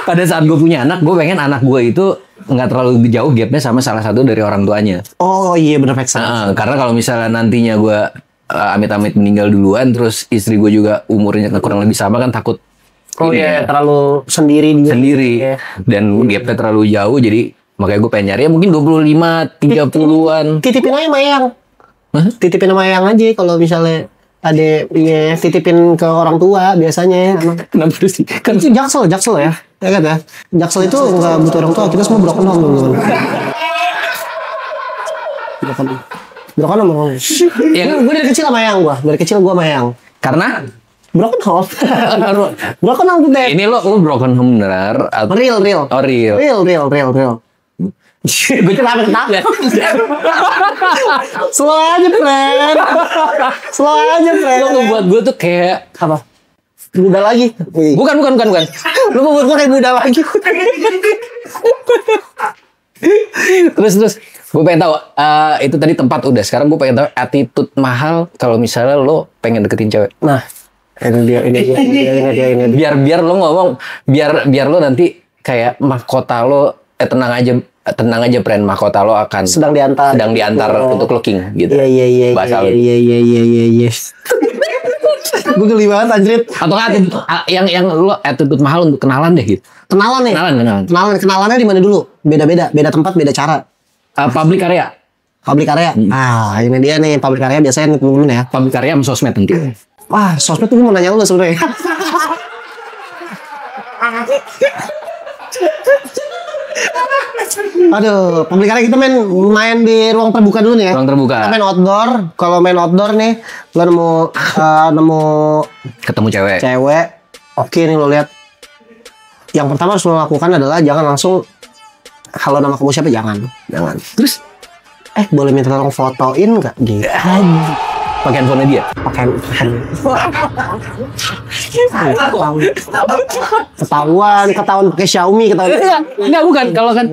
Pada saat gue punya anak, gue pengen anak gue itu nggak terlalu jauh gapnya sama salah satu dari orang tuanya. Oh iya, bener Feksa. Karena kalau misalnya nantinya gue amit-amit meninggal duluan, terus istri gue juga umurnya kurang lebih sama kan takut. Oh iya, terlalu sendiri. Iya. Dan gapnya terlalu jauh, jadi makanya gue pengen nyari ya mungkin 25, 30-an. Titipin aja Mayang. Titipin sama Mayang aja kalau misalnya adeknya titipin ke orang tua biasanya. Kenapa sih? Kan itu jaksel ya. Ya kan ya. Jaksel itu nggak butuh orang tua, kita semua broken home teman-teman. Broken home. Ya, Gue dari kecil sama Mayang Dari kecil gue Mayang. karena Broken home. Broken home tuh deh. ini lo broken home bener. Real. Oh real. Real. Gue kenapa ketawa? Slow aja, friend. Lo ngebuat gue tuh kayak Apa? Muda lagi. bukan. Lu mau gue kayak muda lagi. terus gue pengen tahu itu tadi tempat udah. Sekarang gue pengen tahu attitude mahal kalau misalnya lo pengen deketin cewek. Nah, ini dia. Biar lo ngomong, biar lo nanti kayak mahkota lo tenang aja friend, mahkota lo akan Sedang diantar untuk looking gitu. Iya. Bahasa lo. Iya. Gue geli banget anjrit. Atau yang lo attitude mahal untuk kenalan deh gitu. Kenalan nih. Kenalannya di mana dulu? Beda tempat, beda cara. Public area. Ah, ini dia nih public area biasanya nih temen-temen ya. Public area sama sosmed nanti. Wah, sosmed tuh gue mau nanya lu sebenarnya. Aduh, public area kita main di ruang terbuka dulu nih ya. Ruang terbuka. Kita main outdoor. Kalau main outdoor nih, lo nemu Ketemu cewek. Oke nih lo lihat. Yang pertama harus lo lakukan adalah jangan langsung halo nama kamu siapa, jangan. Terus Boleh minta tolong fotoin nggak? Gitu. pakai handphone dia. Pakai ketahuan pakai Xiaomi Enggak bukan kalau kan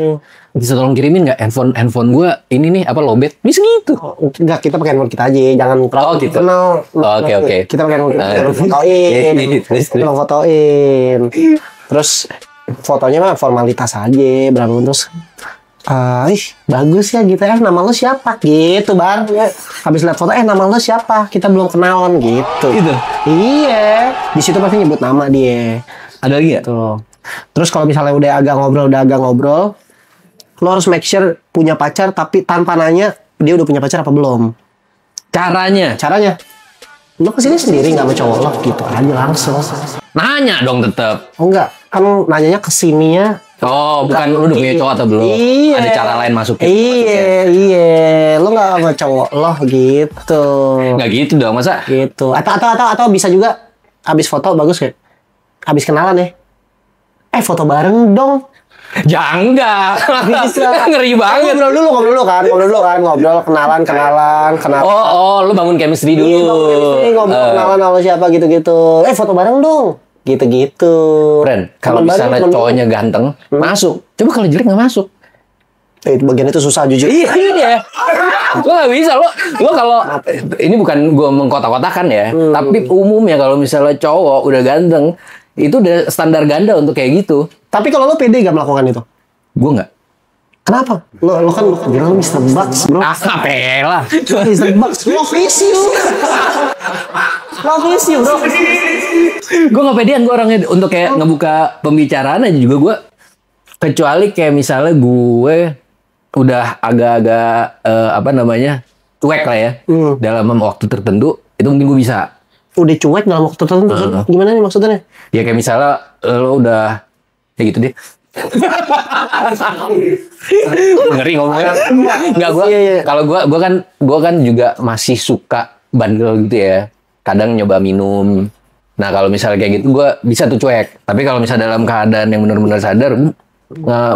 bisa tolong kirimin nggak handphone gue ini nih apa lowbat bisa gitu. Enggak, kita pakai handphone kita aja, jangan gitu. kenal. Oke. Kita pakai handphone kita, fotoin. Terus fotonya mah formalitas aja, berapa terus. Bagus ya gitu ya. Nama lo siapa? Gitu Bar. Habis lihat foto, nama lo siapa? Kita belum kenalan gitu. Gitu. Iya. Di situ pasti nyebut nama dia. Ada lagi nggak? Tuh. Terus kalau misalnya udah agak ngobrol, lo harus make sure punya pacar tapi tanpa nanya dia udah punya pacar apa belum. Caranya Lo kesini sendiri nggak sama cowok lo gitu aja langsung. nanya dong tetap. Oh enggak, kan nanyanya kesininya. Oh bukan lu udah punya cowok atau belum? Iya. Ada cara lain masuknya. Iya. Lo nggak sama cowok lo gitu. Nggak gitu dong masa? Gitu. Atau bisa juga habis foto bagus kayak habis kenalan ya. Foto bareng dong. Jangan. Bisa. Ngeri banget. Ngobrol dulu kan. Kenalan. Oh, lu bangun chemistry dulu. Ngobrol kenalan sama siapa gitu-gitu. Foto bareng dong. Gitu-gitu. Friend, kalau misalnya cowoknya ganteng, masuk. Coba kalau jelek nggak masuk. Itu bagian itu susah jujur. Iya. Lo nggak bisa. Lo kalau ini bukan gue mengkotak-kotakan ya, tapi umumnya kalau misalnya cowok udah ganteng, itu udah standar ganda untuk kayak gitu. Tapi kalau lo pede gak melakukan itu? Gue nggak. Kenapa? Lo kan bilang Mr. Bucks, bro. Pelah. Mr. Bucks, lo visi lo. Love is you bro. Gue nggak pedean gue orangnya untuk kayak ngebuka pembicaraan aja juga gue. Kecuali kayak misalnya gue udah agak-agak apa namanya cuek lah ya dalam waktu tertentu itu mungkin gue bisa. Udah cuek dalam waktu tertentu. Gimana nih maksudnya? Ya kayak misalnya lo udah ya gitu deh. Ngeri ngomongnya. Enggak gue. Kalau gue kan juga masih suka bandel gitu ya. Kadang nyoba minum. Nah kalau misalnya kayak gitu gue bisa tuh cuek. Tapi kalau misalnya dalam keadaan yang benar-benar sadar,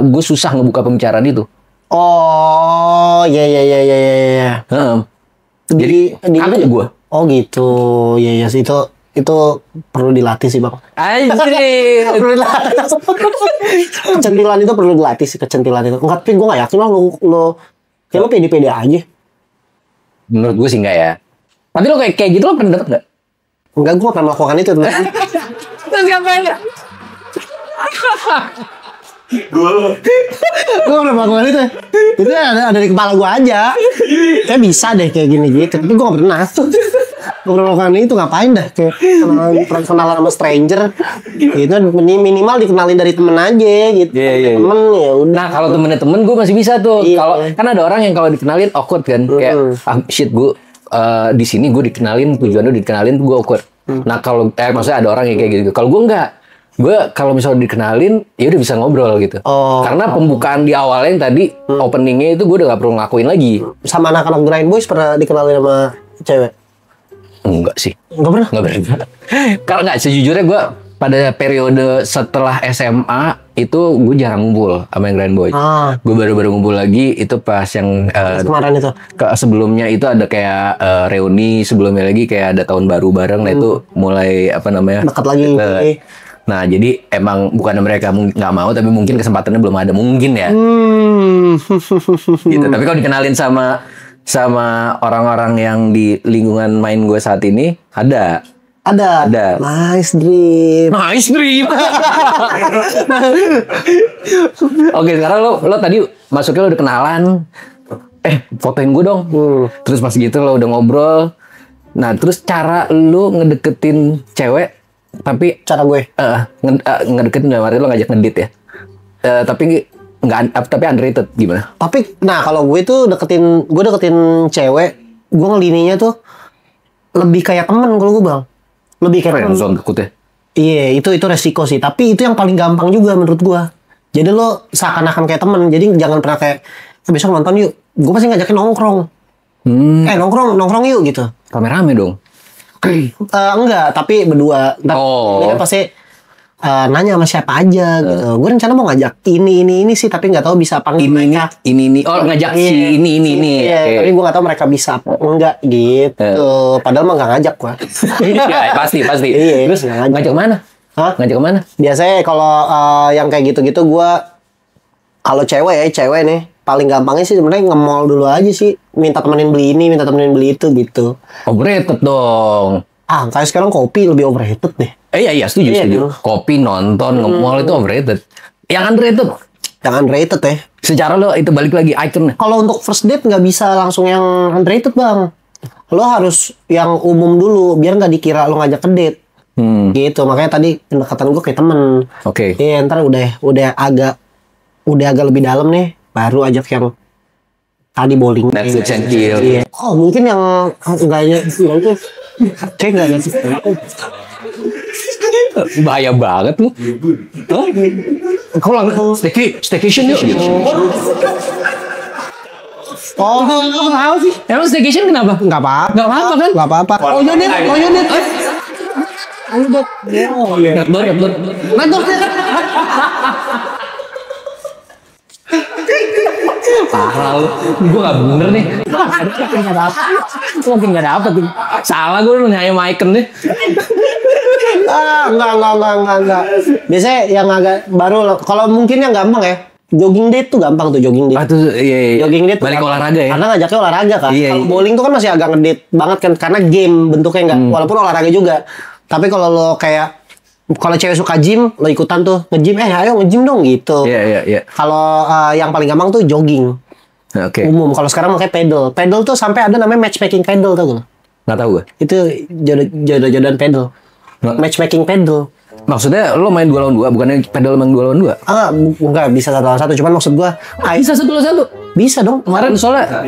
gue susah ngebuka pembicaraan itu. Oh, ya. Jadi kaku gue. Oh gitu. Ya sih itu perlu dilatih sih bang. Anjir. Perlu dilatih. Kecentilan itu perlu dilatih sih, kecentilan itu. Enggak, tapi gue nggak yakin lah lo kayak lo pede-pede aja. Menurut gue sih enggak ya. Tapi lo kayak gitu lo pernah dapet nggak? Enggak, gue pernah melakukan itu. Terus ngapain? Gue pernah melakukan itu. Itu ada di kepala gue aja. Kayak bisa deh kayak gini gitu. Tapi gue gak pernah. Gue pernah melakukan itu, ngapain dah? Kayak kenalan sama stranger. Itu minimal dikenalin dari temen aja gitu. Iya. Temen ya udah. Nah kalau temennya temen gue masih bisa tuh. Iya. Kalau kan ada orang yang kalau dikenalin awkward kan. Kayak shit gue di sini gue dikenalin, tujuan lu dikenalin gue awkward. Nah kalau maksudnya ada orang yang kayak gitu. Kalau gue enggak. Gue kalau misalnya dikenalin ya udah bisa ngobrol gitu. Karena pembukaan di awalnya yang tadi openingnya itu gue udah gak perlu ngelakuin lagi. Sama anak-anak Grind Boys pernah dikenalin sama cewek? Enggak sih. Enggak pernah? Enggak pernah. Kalau enggak sejujurnya gue pada periode setelah SMA itu gue jarang ngumpul sama yang Grind Boys. Gue baru-baru ngumpul lagi itu pas yang kemarin itu. Sebelumnya itu ada kayak reuni, sebelumnya lagi kayak ada tahun baru bareng. Nah itu mulai apa namanya? Dekat lagi. Nah jadi emang bukan mereka nggak mau, tapi mungkin kesempatannya belum ada mungkin ya. Gitu. Tapi kalau dikenalin sama orang-orang yang di lingkungan main gue saat ini ada. Nice dream. Oke sekarang lo tadi masuknya lo udah kenalan. Fotoin gue dong. Terus pas gitu lo udah ngobrol. Nah terus cara lo ngedeketin cewek. Tapi cara gue ngedeketin dalam arti lo ngajak ngedit ya. Tapi underrated gimana? Tapi nah kalau gue tuh deketin cewek, gue ngelininya tuh lebih kayak temen kalau gue bang. Lebih kayak zone takut ya. Iya, itu resiko sih. Tapi itu yang paling gampang juga menurut gue. Jadi lo seakan-akan kayak temen. Jadi jangan pernah kayak besok nonton yuk. Gue pasti ngajakin nongkrong. Nongkrong yuk gitu. Rame-rame dong. Enggak, tapi berdua. Dia pasti nanya sama siapa aja gitu. Gue rencana mau ngajak ini sih, tapi nggak tahu bisa apa enggak. Ini. Oh, ngajak si ini. Iya, okay. Tapi gue nggak tahu mereka bisa apa enggak gitu. Padahal mah nggak ngajak gue. Ya, pasti. Iya, terus ngajak mana? Ngajak kemana? Biasanya kalau yang kayak gitu-gitu gue, kalau cewek nih. Paling gampangnya sih sebenarnya nge-mall dulu aja sih. Minta temenin beli ini, minta temenin beli itu gitu. Overrated dong. Kayak sekarang kopi lebih overrated deh. Iya, setuju. Kopi, nonton, nge-mall itu overrated. Yang underrated ya. Secara lo itu balik lagi icon. Kalau untuk first date nggak bisa langsung yang underrated bang. Lo harus yang umum dulu biar nggak dikira lo ngajak ke date. Gitu, makanya tadi pendekatan gue kayak temen. Oke. Iya, ntar udah agak lebih dalam nih. Baru ajak yang tadi bowling. Netflix and chill. Iya. Oh mungkin yang enggaknya itu kayak enggaknya sih. Bahaya banget lu. Kau langsung staycation yuk. Oh, apa sih? Emang staycation kenapa? Enggak apa-apa. Enggak apa-apa kan? Enggak apa-apa. Oh, unit. Ngeblur. Parah lu. Gue gak bener nih. Mungkin gak dapet. Salah gue nanya sama Icon deh. Enggak. Biasanya yang agak baru, kalau mungkin yang gampang ya. Jogging date tuh gampang tuh jogging date. Iya. Jogging date balik olahraga ya. Karena ngajaknya olahraga kan. Iya. Kalau bowling tuh kan masih agak ngedate banget kan karena game bentuknya enggak. Walaupun olahraga juga. Tapi kalau lo kayak kalau cewek suka gym, lo ikutan tuh nge-gym, ayo nge-gym dong gitu. Iya. Kalau yang paling gampang tuh jogging. Oke. Umum. Kalau sekarang makanya pedal. Pedal tuh sampai ada namanya matchmaking pedal tuh. Nggak tahu gue. Itu jodoh-jodohan pedal. Matchmaking pedal. Maksudnya lo main 2 lawan 2, bukannya pedal main 2 lawan 2? Enggak bisa 1 lawan 1. Cuman maksud gua, Bisa 1 lawan 1. bisa dong. Kemarin soalnya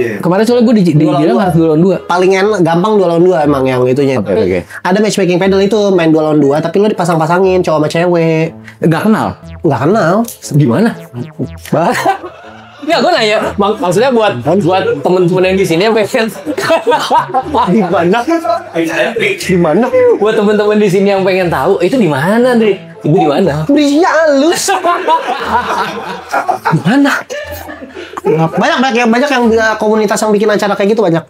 gue dibilang harus 2 lawan 2. Paling enak, gampang 2 lawan 2 emang yang itunya. Oke. Ada matchmaking pedal itu main 2 lawan 2, tapi lo dipasang-pasangin cowok sama cewek. Nggak kenal. Nggak kenal. Gimana? Nggak, gue nanya. Maksudnya buat temen-temen yang di sini yang pengen. Di mana? Buat temen-temen di sini yang pengen tahu itu di mana, Dri? Itu di mana? Berisinya halus. Di mana? Banyak yang komunitas yang bikin acara kayak gitu banyak.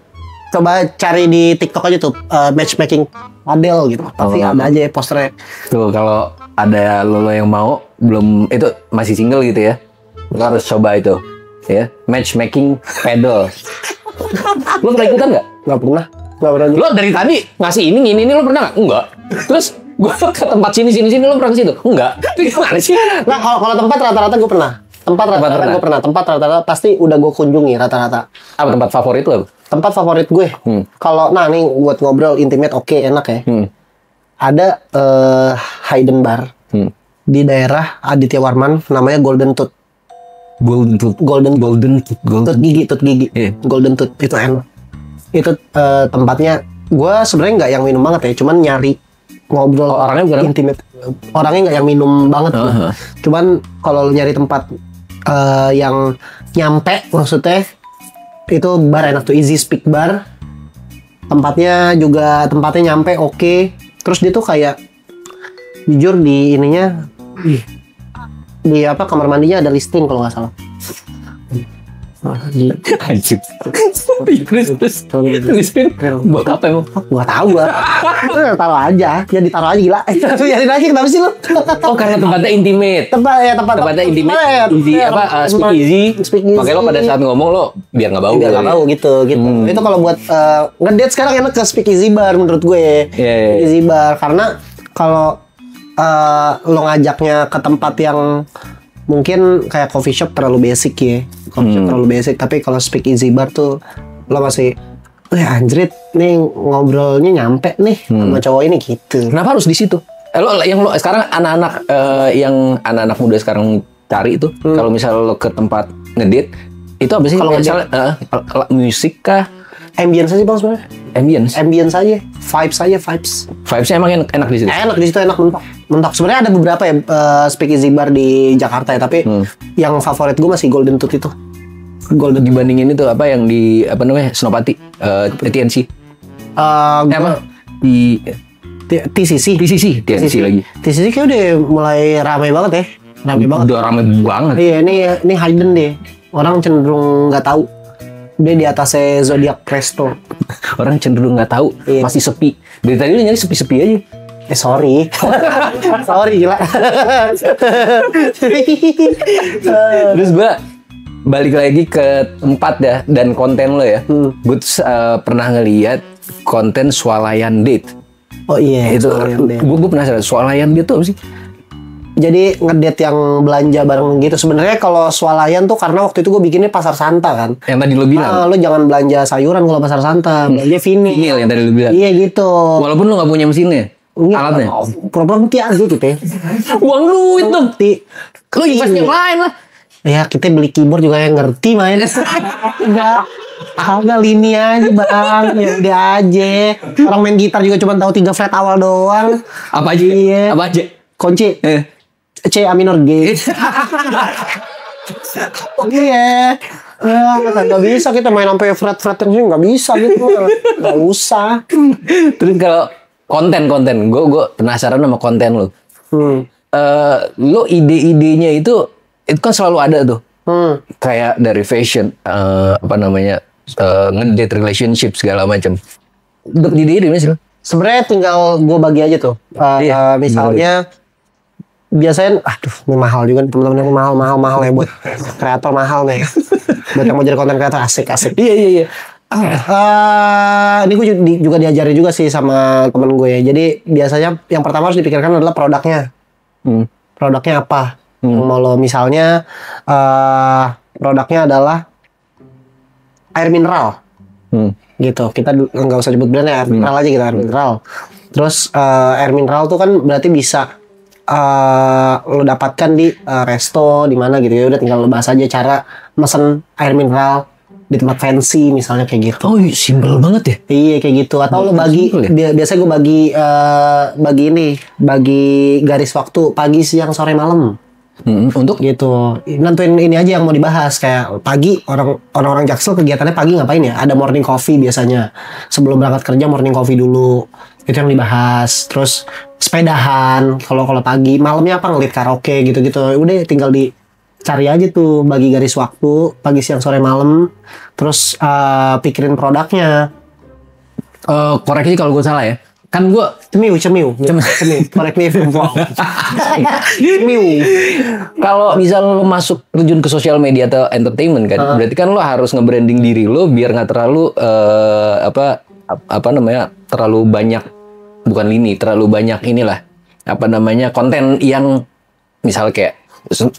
Coba cari di TikTok aja tuh matchmaking padel gitu. Pasti ada aja ya posternya. Tuh kalau ada lo yang mau belum itu masih single gitu ya, lo harus coba itu ya matchmaking pedal. Lo pernah ikutan nggak? Nggak pernah. Lo dari tadi ngasih ini lo pernah nggak? Enggak. Terus gue ke tempat sini lo pernah ke situ? Enggak. Itu gimana sih? Nah kalau tempat rata-rata gue pernah. Tempat rata-rata pasti udah gue kunjungi rata-rata. Apa tempat favorit lo? Tempat favorit gue. Kalau nih buat ngobrol intimate oke, enak ya. Ada hidden bar di daerah Aditya Warman, namanya Golden Tooth. Tooth gigi. Yeah. Golden Tooth itu enak. Itu tempatnya gue sebenarnya nggak yang minum banget ya, cuman nyari ngobrol orangnya bukan intimate. Orangnya nggak yang minum banget. Cuman kalau lu nyari tempat yang nyampe, maksudnya itu bar enak tuh, Easy Speak Bar. Tempatnya nyampe oke. Terus dia tuh kayak jujur di ininya di kamar mandinya ada listing kalau nggak salah. Anjir. Terus buat apa emang? Gua tahu gua. Taruh aja. Ya ditaruh aja gila. Biarin aja, kenapa sih lu? Oh karena tempatnya intimate. Tempatnya intimate. Easy speak easy. Makanya lo pada saat ngomong lo biar nggak bau. Biar nggak bau gitu. Itu kalau buat ngedate sekarang enak ke Speak Easy Bar menurut gue. Yeah. Easy Bar karena kalau lo ngajaknya ke tempat yang mungkin kayak coffee shop terlalu basic ya. Tapi kalau Speak Easy Bar tuh lo masih anjrit nih ngobrolnya nyampe nih sama cowok ini gitu. Kenapa harus di situ? Lo sekarang anak-anak muda sekarang cari itu kalau misalnya lo ke tempat ngedate itu apa sih? Kalau misalnya musik kah? Ambience aja bang sebenarnya. Ambience aja. Vibes. Vibesnya emang enak di situ. Enak di situ, enak mentok. Sebenarnya ada beberapa ya Speak Easy Bar di Jakarta ya, tapi yang favorit gue masih Golden Tooth itu. Golden dibandingin itu apa yang di Senopati TNC. Di TCC lagi. TCC kayak udah mulai ramai banget ya. Udah ramai banget. Iya, ini hidden deh. Orang cenderung nggak tahu. Dia di atasnya Zodiac Presto. Orang cenderung nggak tahu, masih sepi. Dari tadi lu nyari sepi-sepi aja. Sorry gila. Terus gue balik lagi ke tempat ya dan konten lo ya. Gue pernah ngeliat konten swalayan date. Oh iya. Itu gue penasaran swalayan date tuh apa sih? Jadi ngedate yang belanja bareng gitu. Sebenarnya kalau swalayan tuh karena waktu itu gue bikinnya pasar Santa kan. Yang tadi lo bilang. Lo jangan belanja sayuran kalau pasar Santa, belanja vinil yang tadi lo bilang. Iya gitu. Walaupun lo nggak punya mesinnya, alatnya. Problem tiap gitu teh. Uang duit dong. Lo invest yang lain lah. Ya kita beli keyboard juga yang ngerti main. Agak lini aja bang, ya udah aja. Orang main gitar juga cuma tahu 3 fret awal doang. Apa aja? Iya. Apa aja? Kunci. C A minor G. Iya. Nggak bisa kita main sampai fret-fret yang sini, nggak bisa gitu. Nggak usah. Terus kalau konten, gue penasaran sama konten lo. Lo ide-idenya itu kan selalu ada tuh. Kayak dari fashion, ngedate relationship segala macam. Dapet ide-ide sih? Sebenarnya tinggal gue bagi aja tuh. Misalnya biasanya, ini mahal juga nih teman-teman, yang mahal ya buat kreator, mahal nih. Buat yang mau jadi konten kreator asik. Iya. Ini gue juga diajari juga sih sama temen gue ya. Jadi biasanya yang pertama harus dipikirkan adalah produknya. Produknya apa? Mau lo misalnya produknya adalah air mineral. gitu. Kita nggak usah sebut brandnya, air mineral aja kita, air mineral. Terus air mineral tuh kan berarti bisa lo dapatkan di resto di mana gitu ya. Udah tinggal lo bahas aja cara mesen air mineral di tempat fancy misalnya kayak gitu. Oh, simpel banget ya. Iya kayak gitu. Atau lo bagi biasanya gue bagi garis waktu pagi, siang, sore, malam. Untuk Gitu. Nentuin ini aja yang mau dibahas, kayak pagi orang-orang Jaksel kegiatannya pagi ngapain ya? Ada morning coffee biasanya. Sebelum berangkat kerja morning coffee dulu. Itu yang dibahas. Terus sepedahan kalau pagi, malamnya apa ngelit karaoke gitu-gitu. Udah tinggal dicari aja tuh bagi garis waktu pagi, siang, sore, malam. Terus pikirin produknya. koreksi kalau gue salah ya. Kan gue Cemiu. Korek me if I'm wrong. Cemiu. kalau misal lo masuk terjun ke sosial media atau entertainment kan, berarti kan lo harus nge-branding diri lo biar nggak terlalu apa namanya, terlalu banyak, bukan lini, terlalu banyak inilah apa namanya konten yang misal kayak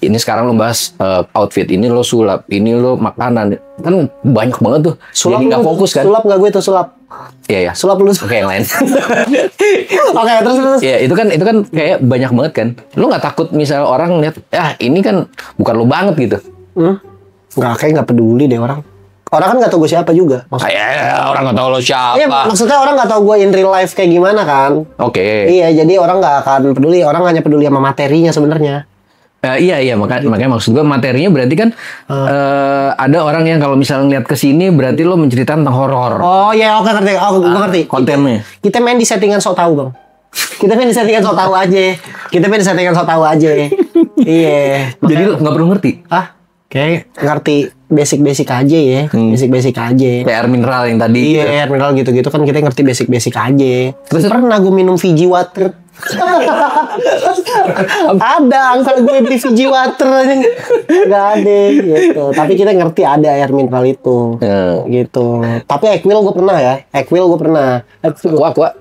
ini sekarang lo bahas outfit, ini lo sulap, ini lo makanan, kan banyak banget tuh. Sulap jadi nggak lu- fokus kan. Sulap nggak gue tuh sulap. Iya ya. Sulap lu. Oke, yang lain. Oke, terus. Ya itu kan kayak banyak banget kan. Lu nggak takut misal orang lihat, ini kan bukan lu banget gitu. Kayak nggak peduli deh orang. Orang kan nggak tahu gue siapa juga. Kayak orang nggak tahu lo siapa. Iya, maksudnya orang nggak tahu gue in real life kayak gimana kan. Oke. Iya, jadi orang nggak akan peduli. Orang hanya peduli sama materinya sebenarnya. Iya makanya maksud gue materinya berarti kan ada orang yang kalau misalnya ngeliat ke sini berarti lo menceritakan tentang horor. Oh iya, oke ngerti. Oh, gue ngerti. Kontennya. Kita main di settingan sok tahu bang. Kita main di settingan sok tahu aja. Iya. Jadi lo nggak perlu ngerti. Kayak ngerti basic aja ya. Basic aja. Kayak air mineral yang tadi. Iya, air mineral gitu-gitu kan kita ngerti basic aja. Terus pernah gue minum Fiji water. Ada angka gue beli Fiji water aja nggak ada gitu. Tapi kita ngerti ada air mineral itu. Gitu. Tapi Equil gue pernah ya. Aqua.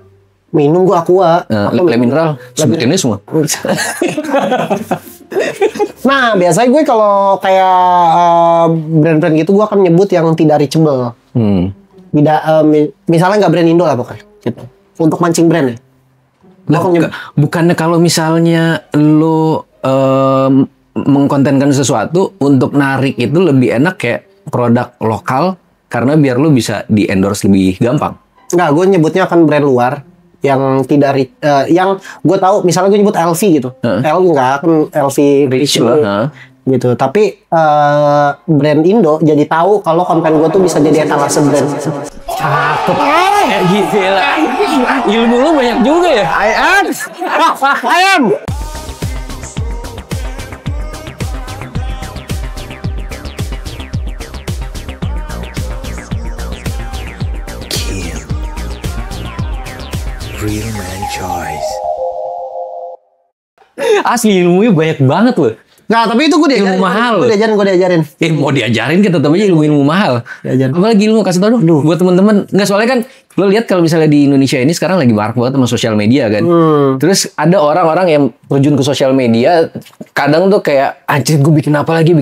Minum gue Aqua. Le mineral. Sebutinnya semua. Nah, biasanya gue kalau kayak brand-brand gitu gue akan nyebut yang tidak reachable. Tidak, misalnya nggak brand Indo lah pokoknya. Gitu. Untuk mancing brand ya. Bukannya kalau misalnya lo mengkontenkan sesuatu untuk narik itu lebih enak kayak produk lokal karena biar lo bisa di endorse lebih gampang. Nggak, gue nyebutnya akan brand luar yang tidak yang gue tahu, misalnya gue nyebut LV gitu. LV nggak akan LV Rich lah. gitu. Tapi brand Indo jadi tahu kalau konten gue tuh bisa jadi etalase brand. Cakep. Gila. Ilmu lu banyak juga ya. I am. Real man choice. Asli ilmunya banyak banget loh. Nah, tapi itu gue diajarin. Ilmu mahal. Gue diajarin. Mau diajarin kita tetap aja ilmu mahal. Diajarin. Apalagi ilmu kasih tau dong. Buat teman-teman. Nggak, soalnya kan lo lihat kalau misalnya di Indonesia ini sekarang lagi marak banget sama sosial media kan. Terus ada orang-orang yang terjun ke sosial media. Kadang tuh kayak anjir gue bikin apa lagi.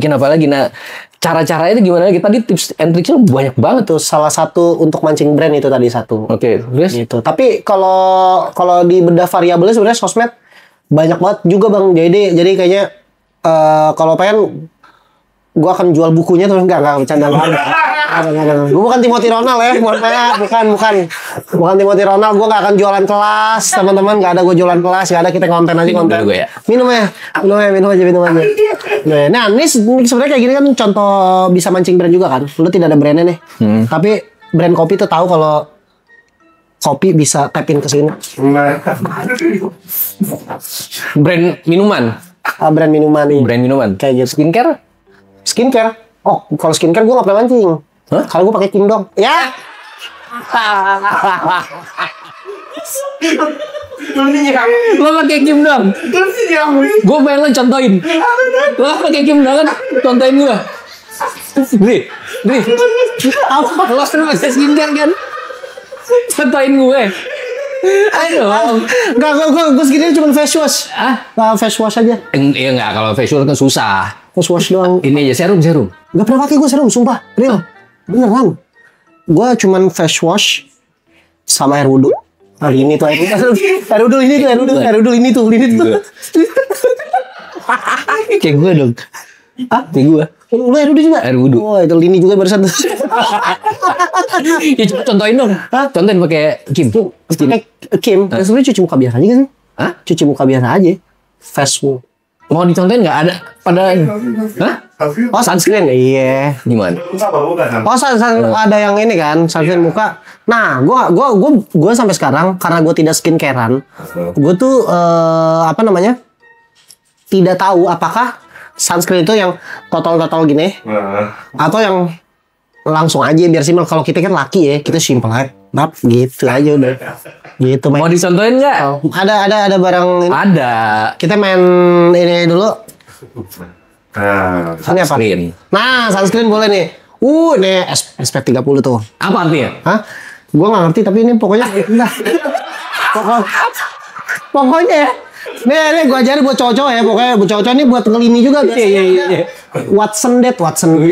Nah cara-caranya itu gimana? Tadi tips and tricksnya banyak banget. Tuh salah satu untuk mancing brand itu tadi satu. Oke, terus? Gitu. Tapi kalau di bedah variabelnya sebenarnya sosmed banyak banget juga bang. Jadi kayaknya kalau pengen gue akan jual bukunya tuh enggak bercanda nggak ada. Gue bukan Timothy Ronald ya, bukan Timothy Ronald. Gue nggak akan jualan kelas, teman-teman. Nggak ada gue jualan kelas, nggak ada, kita konten aja konten. Gue ya. Minum aja. Nah, ini sebenarnya kayak gini kan contoh bisa mancing brand juga kan. Lu tidak ada brandnya nih, tapi brand kopi tuh tahu kalau kopi bisa tap in ke sini. Brand minuman. Brand minuman nih. Brand minuman. Kayak gitu. Skincare. Oh, kalau skincare gue nggak pernah mancing. Kalau gue pakai Kim dong. Ya. Lo pakai Kim dong. Gue pengen lo contohin. Lo pakai Kim dong kan? Contohin gue. Nih. Apa? Lo sering pakai skincare kan? Contohin gue. Ayo. Enggak, gue segini cuma face wash. Face wash aja. Iya nggak, kalau facial kan susah. Face wash doang. Ini aja serum. Gak pernah pakai gue serum, sumpah. Real. Beneran. gue cuman face wash sama air wudhu. Hari ini tuh air wudhu ini tuh. Kayak gue dong. Kayak gue. Lu air wudhu juga? Air wudhu. Oh, itu lini juga barusan. Ya coba contohin dong. Contohin pakai Kim. Kim, sebenarnya cuci muka biasa aja kan? Hah? Cuci muka biasa aja. Face wash. Mau dicontohin nggak ada pada? Hah? Oh, sunscreen. Iya. Gimana? Oh, ada yang ini kan, sunscreen muka. Nah, gua sampai sekarang karena gua tidak skincarean, gua tuh apa namanya? Tidak tahu apakah sunscreen itu yang total gini atau yang langsung aja biar simpel. Kalau kita kan laki ya, kita simpel aja. Gitu aja udah. Gitu, Mike. Mau dicontohin nggak? Oh, ada barang ini. Ada. Kita main ini dulu. Ini apa? Sunscreen. Nah, sunscreen boleh nih. Ini SPF 30 tuh. Apa artinya? Hah? Gua nggak ngerti tapi ini pokoknya nah, pokoknya nih gua ajarin buat cowok-cowok ya. Pokoknya buat cowok-cowok ini buat ngelini juga. Iya. Watson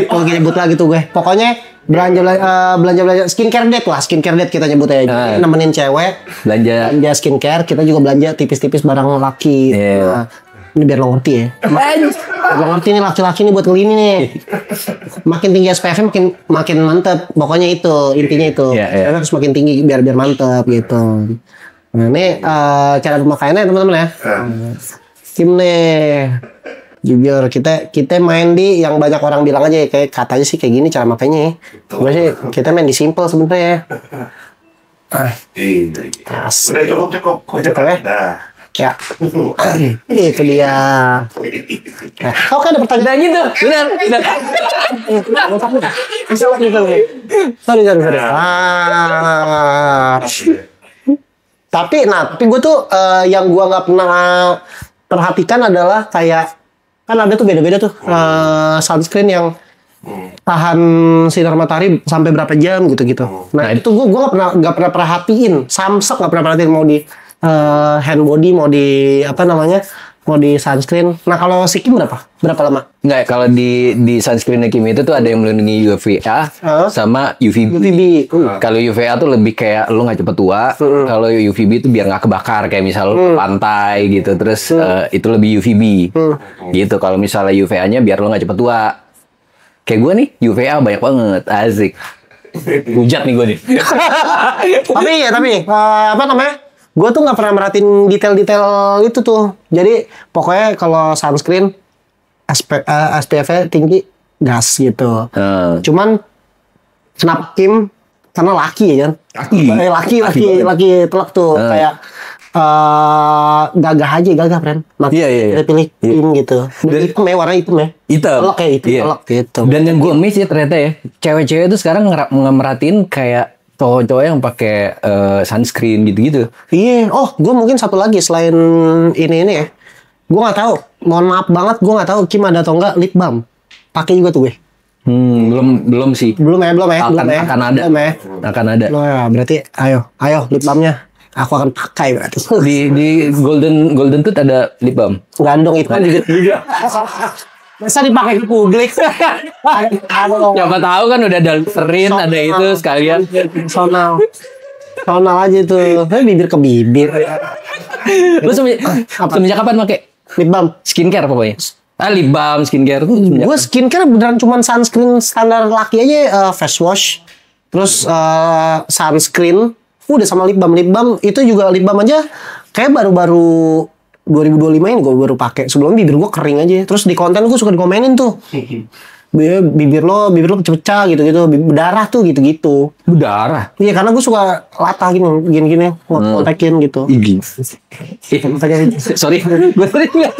kalau nyebut lagi tuh gue. Pokoknya belanja skincare date lah, skincare date kita nyebutnya. Jadi nemenin cewek belanja skincare, kita juga belanja tipis-tipis barang laki. Nah, ini biar lo ngerti ya. Biar lo ngerti nih laki-laki nih buat ngelini nih. Makin tinggi SPF-nya makin mantep. Pokoknya itu intinya itu. Harus makin tinggi biar mantep gitu. Nah ini cara pemakaiannya teman-teman ya. Kim nih. Jujur kita main di yang banyak orang bilang aja kayak katanya sih kayak gini cara makainya. Gue sih kita main di simple sebenarnya. Udah cukup ya. Ya. Itu dia. Oke, ada pertanyaan gitu. Benar. Sorry. Tapi gue tuh yang gue nggak pernah perhatikan adalah kayak kan ada tuh beda-beda tuh sunscreen yang tahan sinar matahari sampai berapa jam gitu-gitu. Nah itu gue nggak pernah perhatiin. Samsek nggak pernah perhatiin mau di hand body mau di mau di sunscreen. Nah kalau si Kim berapa lama? Enggak, kalau di sunscreen Kim itu tuh ada yang melindungi UVA sama UVB. Kalau UVA tuh lebih kayak lu nggak cepet tua. Kalau UVB itu biar nggak kebakar kayak misal pantai gitu. Terus itu lebih UVB. Gitu. Kalau misalnya UVA-nya biar lu nggak cepet tua. Kayak gue nih UVA banyak banget, asik. Hujat nih gue nih. tapi apa namanya? Gue tuh nggak pernah merhatiin detail-detail itu tuh. Jadi pokoknya kalau sunscreen SPF-nya tinggi gas gitu. Cuman kenapa Kim? Karena laki ya kan. Laki telak tuh kayak gagah friend. Iya. Kita pilih Kim gitu. Dan hitam ya, warna hitam ya. Hitam. Telak kayak hitam, telak gitu. Dan yang gue miss ya ternyata ya, cewek-cewek itu sekarang merhatiin kayak cowok-cowok yang pakai sunscreen gitu-gitu. Iya. Oh, gue mungkin satu lagi selain ini ya. Gue nggak tahu. Mohon maaf banget, gue nggak tahu Kim ada atau enggak lip balm. Pakai juga tuh gue. Belum sih. Belum ya. Akan ada. Akan ada. Loh ya, berarti ayo lip balmnya. Aku akan pakai berarti. Di Golden Tooth ada lip balm. Gandong itu kan juga. Masa dipakai ke publik? Siapa tahu kan udah ada Listerine, ada itu sekalian. Sonal aja tuh. Bibir ke bibir. Lu semenjak kapan pakai lip balm? Skincare pokoknya. Lip balm, skincare tuh. Gue skincare beneran cuman sunscreen standar laki aja, face wash, terus sunscreen, udah sama lip balm. Lip balm itu juga lip balm aja kayak baru 2025 ini gue baru pakai. Sebelumnya bibir gue kering aja. Terus di konten gue suka dikomenin tuh. Bibir lo pecah gitu-gitu, berdarah tuh gitu-gitu. Berdarah? Iya, karena gue suka latah gini kontekin gitu. Sorry, gue sering lihat.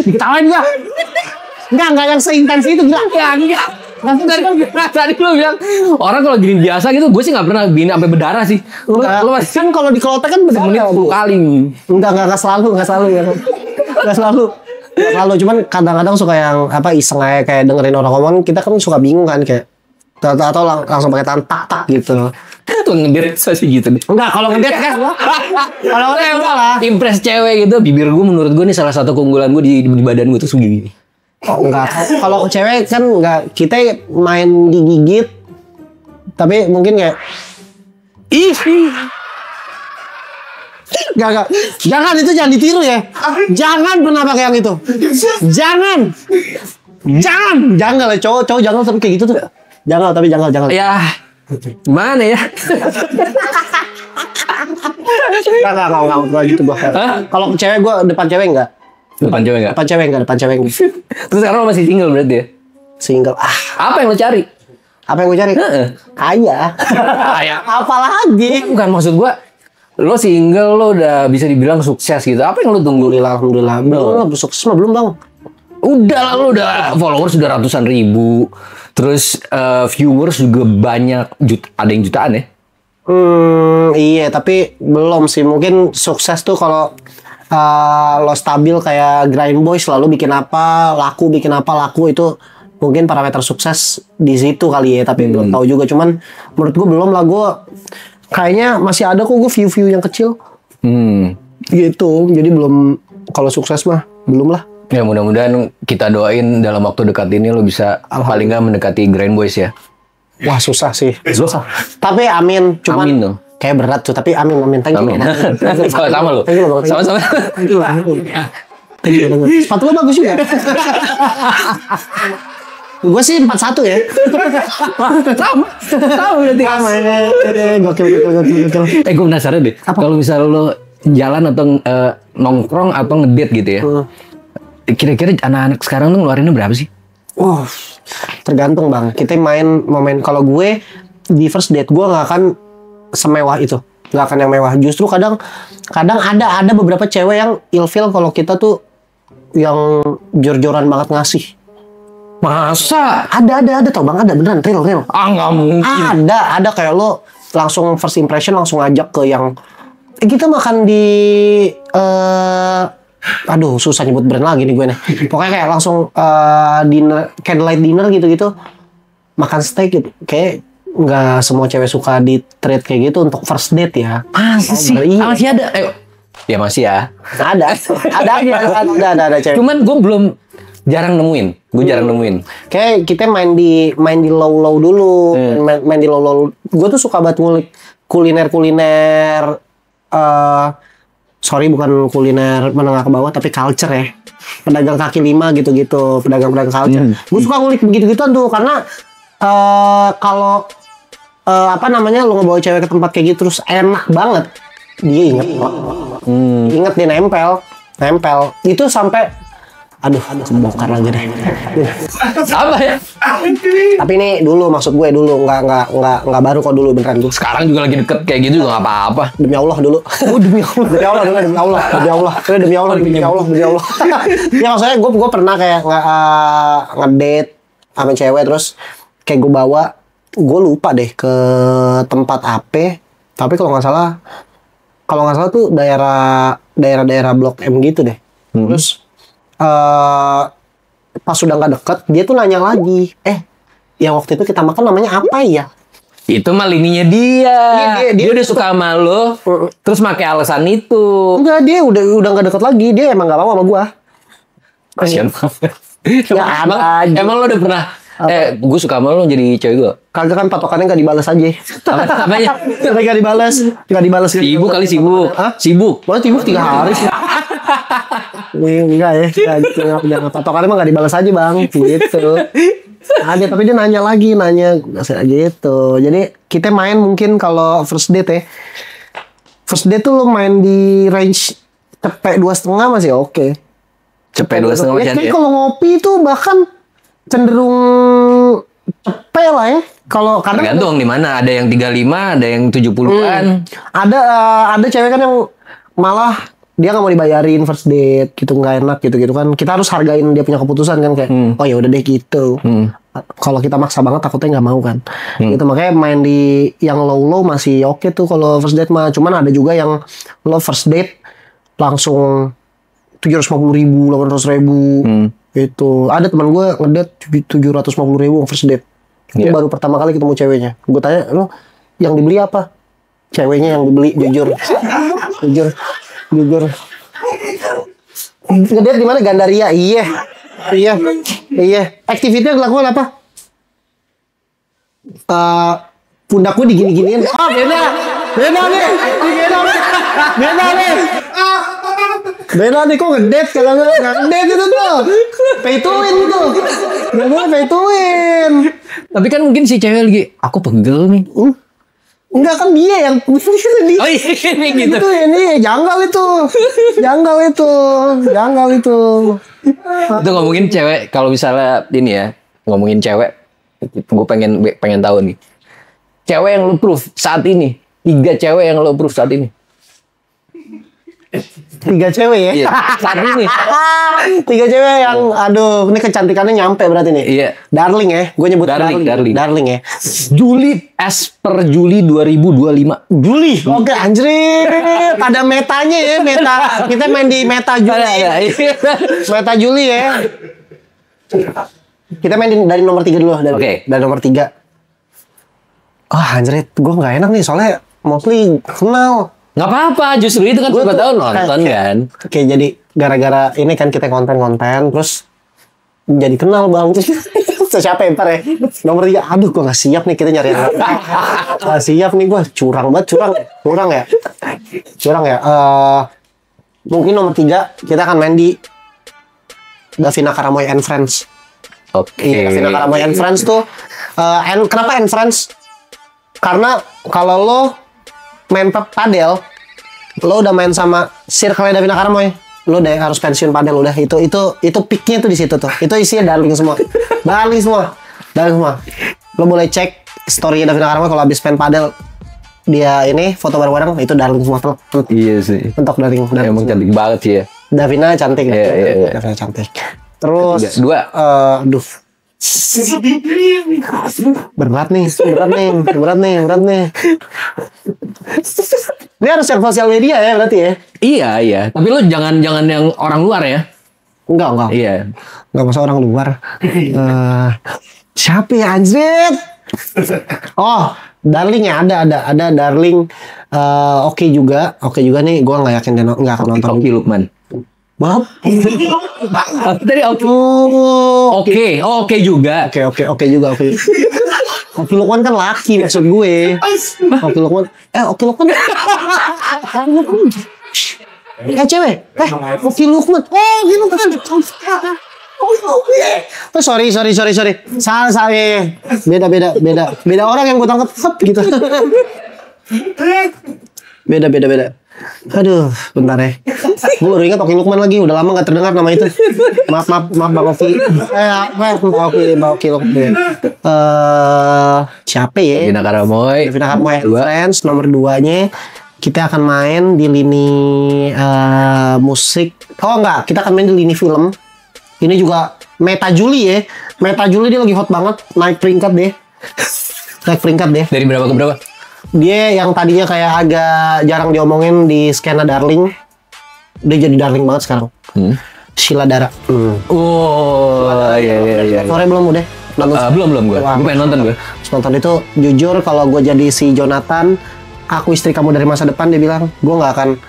Diketawain gak? Enggak yang seintens itu gila. Enggak. Tadi lu bilang orang kalau gini biasa gitu, gue sih nggak pernah gini sampai berdarah sih. Lu kan kalau di klotek kan menit 10 kali. Enggak selalu. Cuman kadang-kadang suka yang iseng aja kayak dengerin orang ngomong, kita kan suka bingung kan kayak atau langsung pakai tak gitu. Tuh ngedet sih gitu. Enggak, kalau ngedet kan. Kalau enggak lah. Impress cewek gitu, bibir gue menurut gue nih salah satu keunggulan gue di badan gue tuh segini. Oh, enggak. Kalau cewek kan enggak, kita main digigit. Tapi mungkin kayak ih. Enggak. Jangan, itu jangan ditiru ya. Jangan pernah pakai yang itu. Jangan lah, cowok jangan tapi kayak gitu tuh. Jangan. Ya, mana ya? Enggak gitu gua. Kalau cewek gua depan cewek enggak. Depan cewek nggak? Depan cewek enggak. Terus sekarang lo masih single berarti ya? Single. Apa yang lo cari? Apa yang gue cari? Kaya. Apalagi? Bukan, maksud gua, lo single, lo udah bisa dibilang sukses gitu. Apa yang lo tunggu? Alhamdulillah. Belum sukses mah belum bang. Udah lah, lo udah followers sudah ratusan ribu. Terus viewers juga banyak, ada yang jutaan ya? Iya, tapi belum sih. Mungkin sukses tuh kalau lo stabil kayak Grind Boys, selalu bikin apa laku itu mungkin parameter sukses di situ kali ya. Tapi belum tahu juga. Cuman menurut gue belum lah. Gue kayaknya masih ada kok gue view yang kecil. Gitu. Jadi belum, kalau sukses mah belum lah. Ya mudah-mudahan kita doain dalam waktu dekat ini lo bisa paling nggak mendekati Grind Boys ya. Wah susah sih. Susah. Tapi amin. Cuman Amin dong. kayak berat tuh. Tapi amin. Thank you. Amin. Sama-sama lo. Thank you, Bang. Sama-sama. Thank you. Sepatu lo bagus juga. Gue sih 41 ya. Sama berarti. Gokil. Gue penasaran deh. Kalau misalnya lo jalan atau nongkrong atau ngedate gitu ya. Kira-kira anak-anak sekarang tuh ngeluarinnya berapa sih? Tergantung bang. Kita main kalau gue di first date gue nggak akan semewah itu, nggak akan yang mewah. Justru kadang ada beberapa cewek yang ilfeel kalau kita tuh yang jor-joran banget ngasih. Masa? Ada tau bang, ada beneran real. Nggak mungkin. Ada kayak lo langsung first impression langsung ngajak ke yang kita makan di aduh susah nyebut brand lagi nih gue nih. Pokoknya kayak langsung dinner, candlelight dinner gitu makan steak gitu. Kayak nggak semua cewek suka di treat kayak gitu untuk first date ya. Masih sih? Masih ada? Ya masih ya. Ada cewek. Cuman gue jarang nemuin. Kayak kita main di low dulu. Main di low. Gue tuh suka banget ngulik kuliner. Sorry, bukan kuliner menengah ke bawah, tapi culture ya. Pedagang kaki lima gitu-gitu, pedagang culture. Gue suka ngulik begitu-gituan tuh, karena kalau lu ngebawa cewek ke tempat kayak gitu terus enak banget, dia inget dia nempel itu sampai aduh bongkar lagi deh. Apa ya? Tapi ini dulu, maksud gue dulu, nggak baru kok, dulu beneran gue. Sekarang juga lagi deket kayak gitu juga nggak apa-apa. Demi Allah dulu. Demi Allah. Ya maksudnya gue pernah kayak ngedate sama cewek, terus kayak gue bawa, gue lupa deh ke tempat apa. Tapi kalau nggak salah tuh daerah Blok M gitu deh. Terus pas sudah nggak deket, dia tuh nanya lagi, yang waktu itu kita makan namanya apa ya? Itu mah lininya dia. Dia udah suka sama lo, terus pakai alasan itu. Enggak, dia udah nggak deket lagi, dia emang nggak mau sama gua. Kasian banget. Ya ada aja. Emang lo udah pernah? Gue suka sama lo jadi cewek gue. Kagak, kan patokannya nggak dibalas aja. Apanya? Nggak dibalas. Sibuk kali, sibuk. Hah? Sibuk. Wah, sibuk 3 hari sih. Enggak ya. Patokannya mah nggak dibalas aja bang. Gitu. Ada, tapi dia nanya gitu. Jadi kita main mungkin kalau first date ya. First date tuh lo main di range cepet 2,5 masih oke. Cepet 2,5 masih ada ya? Kalau ngopi tuh bahkan cenderung cepet lah ya. Kalau karena tergantung di mana, ada yang 35, ada yang 70-an. Ada cewek kan yang malah dia nggak mau dibayarin first date gitu, nggak enak gitu kan. Kita harus hargain dia punya keputusan kan, kayak oh ya udah deh gitu. Kalau kita maksa banget takutnya nggak mau kan. Gitu, makanya main di yang low masih oke tuh kalau first date mah. Cuman ada juga yang lo first date langsung 750.000, 800.000 itu. Ada teman gue ngedate 750.000 first date. Itu baru pertama kali ketemu ceweknya. Gue tanya, lo yang dibeli apa? Ceweknya yang dibeli, jujur. Ngedate di mana? Gandaria. Iya. Iya. Aktivitasnya dilakukan apa? Pundakku digini-giniin. Beda nih. Beda nih kok ngedet kalau nggak ngedet itu tuh. Pay to win tuh. Nggak boleh pay to win. Tapi kan mungkin si cewek lagi, aku pegel nih. Enggak kan dia yang dia. Oh iya gitu. Itu ini janggal itu. Itu ngomongin cewek, kalau misalnya ini ya, ngomongin cewek, gue pengen tahu nih. Cewek yang lu proof saat ini, 3 cewek yang lu proof saat ini. 3 cewek ya? Iya, saat ini. 3 cewek yang, aduh, ini kecantikannya nyampe berarti nih. Iya. Darling ya, gue nyebut Darling. Darling ya. Juli, as per Juli 2025. Juli, oke anjir, pada metanya ya, meta. Kita main di meta Juli. Meta Juli ya. Kita main dari nomor 3 dulu. Oke. Dari nomor 3. Anjir, gue nggak enak nih soalnya mostly kenal. Nggak apa-apa, justru itu kan siapa tahu nonton kan. Oke, jadi gara-gara ini kan kita konten-konten, terus jadi kenal bang. Terus siapa ya ntar ya? Nomor 3, aduh gue nggak siap nih kita nyari yang nggak siap nih gue, curang ya. Mungkin nomor 3 kita akan main di Davina Karamoy and Friends. Oke. Iya, Davina Karamoy and Friends tuh, kenapa and Friends? Karena kalau lo main padel, lo udah main sama circle-nya Davina Karamoy, lo udah harus pensiun padel udah. Itu peaknya tuh di situ tuh. Itu isinya darling semua. Darling semua. Lo boleh cek story Davina Karamoy kalau habis main padel, dia ini foto bareng-bareng itu darling semua tuh. Iya sih. Mentok darling. Emang cantik banget sih ya. Davina cantik. Iya. Davina cantik. Terus 2. aduh. Berat nih. Ini harus yang sosial media ya berarti ya? Iya. Tapi lo jangan yang orang luar ya. Enggak. Iya. Enggak masa orang luar. Siapa ya anjir? Oh, darling ya ada darling. Oke juga nih. Gue nggak yakin dia nggak akan nonton. Oke Lukman. Maaf. Tadi oke. Oke juga. Oke juga. Oke Lukman kan laki maksud gue. Oke Lukman. Oke Lukman. Cewek. Oke Lukman. Sorry. Salah. Beda orang yang gue tangkap gitu. Beda. Aduh, bentar ya. Gue baru ingat Oki Lukman lagi. Udah lama gak terdengar nama itu. Maaf Bang Oki. Oki Lukman. Siapa ya? Davina Karamoy Friends. Nomor 2-nya kita akan main di lini musik. Oh enggak, kita akan main di lini film. Ini juga Meta Juli ya. Meta Juli dia lagi hot banget. Naik peringkat deh. Dari berapa ke berapa? Dia yang tadinya kayak agak jarang diomongin di skena darling, dia jadi darling banget sekarang. Sheila Dara. Oh iya. Sore belum udah? Belum gue. Gue pengen nonton gue. Nonton itu jujur kalau gue jadi si Jonathan, aku istri kamu dari masa depan, dia bilang gue nggak akan.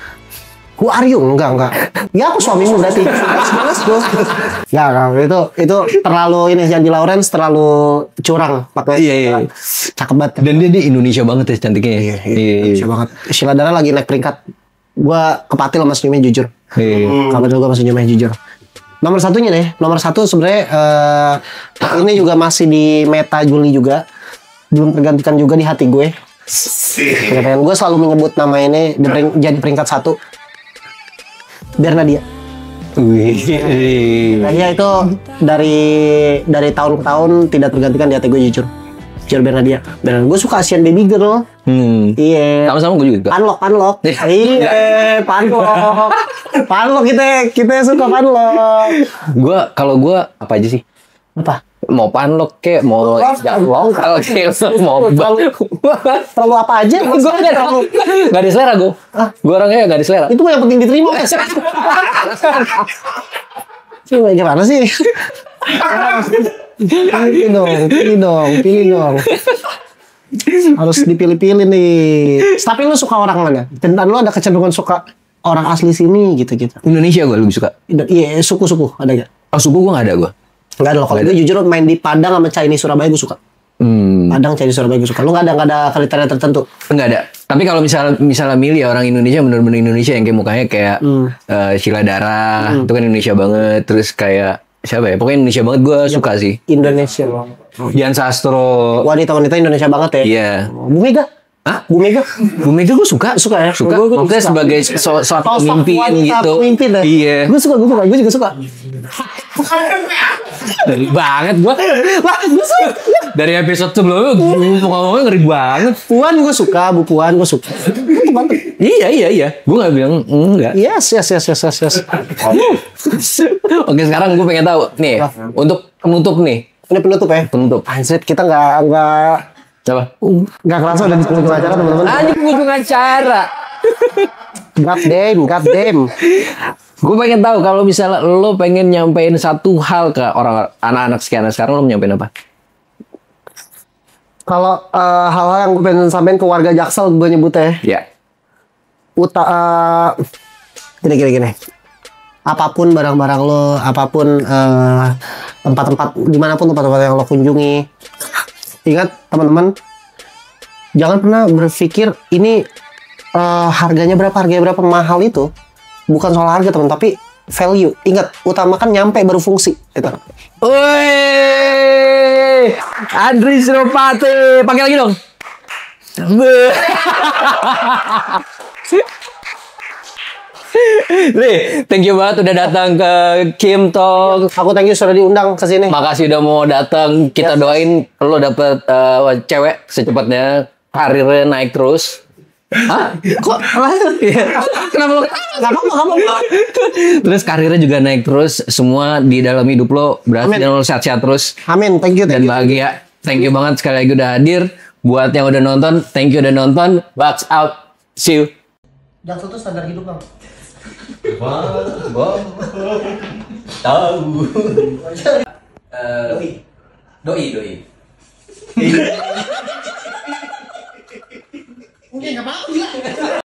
Who are you? Enggak. Ya aku suamimu berarti. Males gue. Enggak. Itu terlalu ini Janji Lawrence terlalu curang. Iya. Cakep banget. Dan dia di Indonesia banget ya cantiknya. Iya banget. Sheila Dara lagi naik peringkat. Gua kepatil sama senyumnya jujur. Kepatil gua sama senyumnya jujur. Nomor 1-nya deh. Nomor 1 sebenarnya ini juga masih di Meta Juli juga. Belum tergantikan juga di hati gue. Gue selalu menyebut nama ini jadi peringkat 1. Bernadia. Nah, itu dari tahun ke tahun tidak tergantikan di hati gue jujur. Bernadia. Gue suka Asian Baby Girl. Iya. Sama-sama gue juga. Panlok. Iya, Panlok kita suka Panlok. Kalau gue apa aja sih? Apa? Mau panlok kek, mau jablong, kalau kek mau terlalu apa aja? Gue nggak ada selera gue. Gue orangnya nggak ada selera. Itu yang penting diterima. Gimana sih? Pilih dong. Harus dipilih-pilih nih. Tapi lu suka orang mana? Dan lu ada kecenderungan suka orang asli sini gitu. Indonesia gue lebih suka. Iya, suku-suku ada gak? Oh, subuh gue nggak ada gue. Nggak ada loh. Kalau gue jujur main di Padang sama Chinese Surabaya gue suka. Padang, Chinese Surabaya gue suka. Lu nggak ada kriteria tertentu? Enggak ada. Tapi kalau misalnya milih ya orang Indonesia, bener-bener Indonesia yang kayak mukanya kayak Sheila Dara, itu kan Indonesia banget. Terus kayak siapa ya? Pokoknya Indonesia banget gue suka sih. Indonesia. Dian Sastro. Wanita-wanita Indonesia banget ya. Iya. Bu Mega. Hah? Bu Mega. Bu Mega gue suka. Suka ya? Suka. Gua Maksudnya suka. sebagai suatu pemimpin wanita gitu. Pemimpin ya. Iya. Gue juga suka. Ngeri banget gue. Lah, gue suka. Dari episode sebelumnya gue ngomongnya ngeri banget. Puan gue suka, Bu Puan gue suka. Iya. Gue gak bilang enggak. Yes. Oke, sekarang gue pengen tahu nih untuk penutup nih. Ini penutup ya. Penutup. Anjir, kita nggak Coba. kerasa udah di penghujung acara teman-teman. Anjir penghujung acara. God damn. Gue pengen tahu kalau misalnya lo pengen nyampein satu hal ke orang anak-anak sekarang lo nyampein apa? Kalau hal-hal yang gue pengen sampein ke warga Jaksel gue nyebutnya Ya. Gini. Apapun barang-barang lo, apapun tempat-tempat dimanapun tempat-tempat yang lo kunjungi, ingat teman-teman, jangan pernah berpikir ini harganya berapa mahal itu. Bukan soal harga teman, tapi value. Ingat, utamakan nyampe baru fungsi. Itu. Woi, Andri Suropati, pakai lagi dong. Nih, thank you banget udah datang ke Kim Talk. Aku thank you sudah diundang ke sini. Makasih udah mau datang. Kita doain lo dapet cewek secepatnya, karirnya naik terus. Hah? Kok? Kenapa lo? Gak apa-apa. Terus karirnya juga naik terus. Semua di dalam hidup lo berhasil dan lo sehat-sehat terus. Amin, thank you. Dan bahagia. Thank you banget sekali lagi udah hadir. Buat yang udah nonton, thank you udah nonton. Bucks out. See you. Jaksel itu standar hidup bang. Tahu. Doi. Mungkin nggak mau.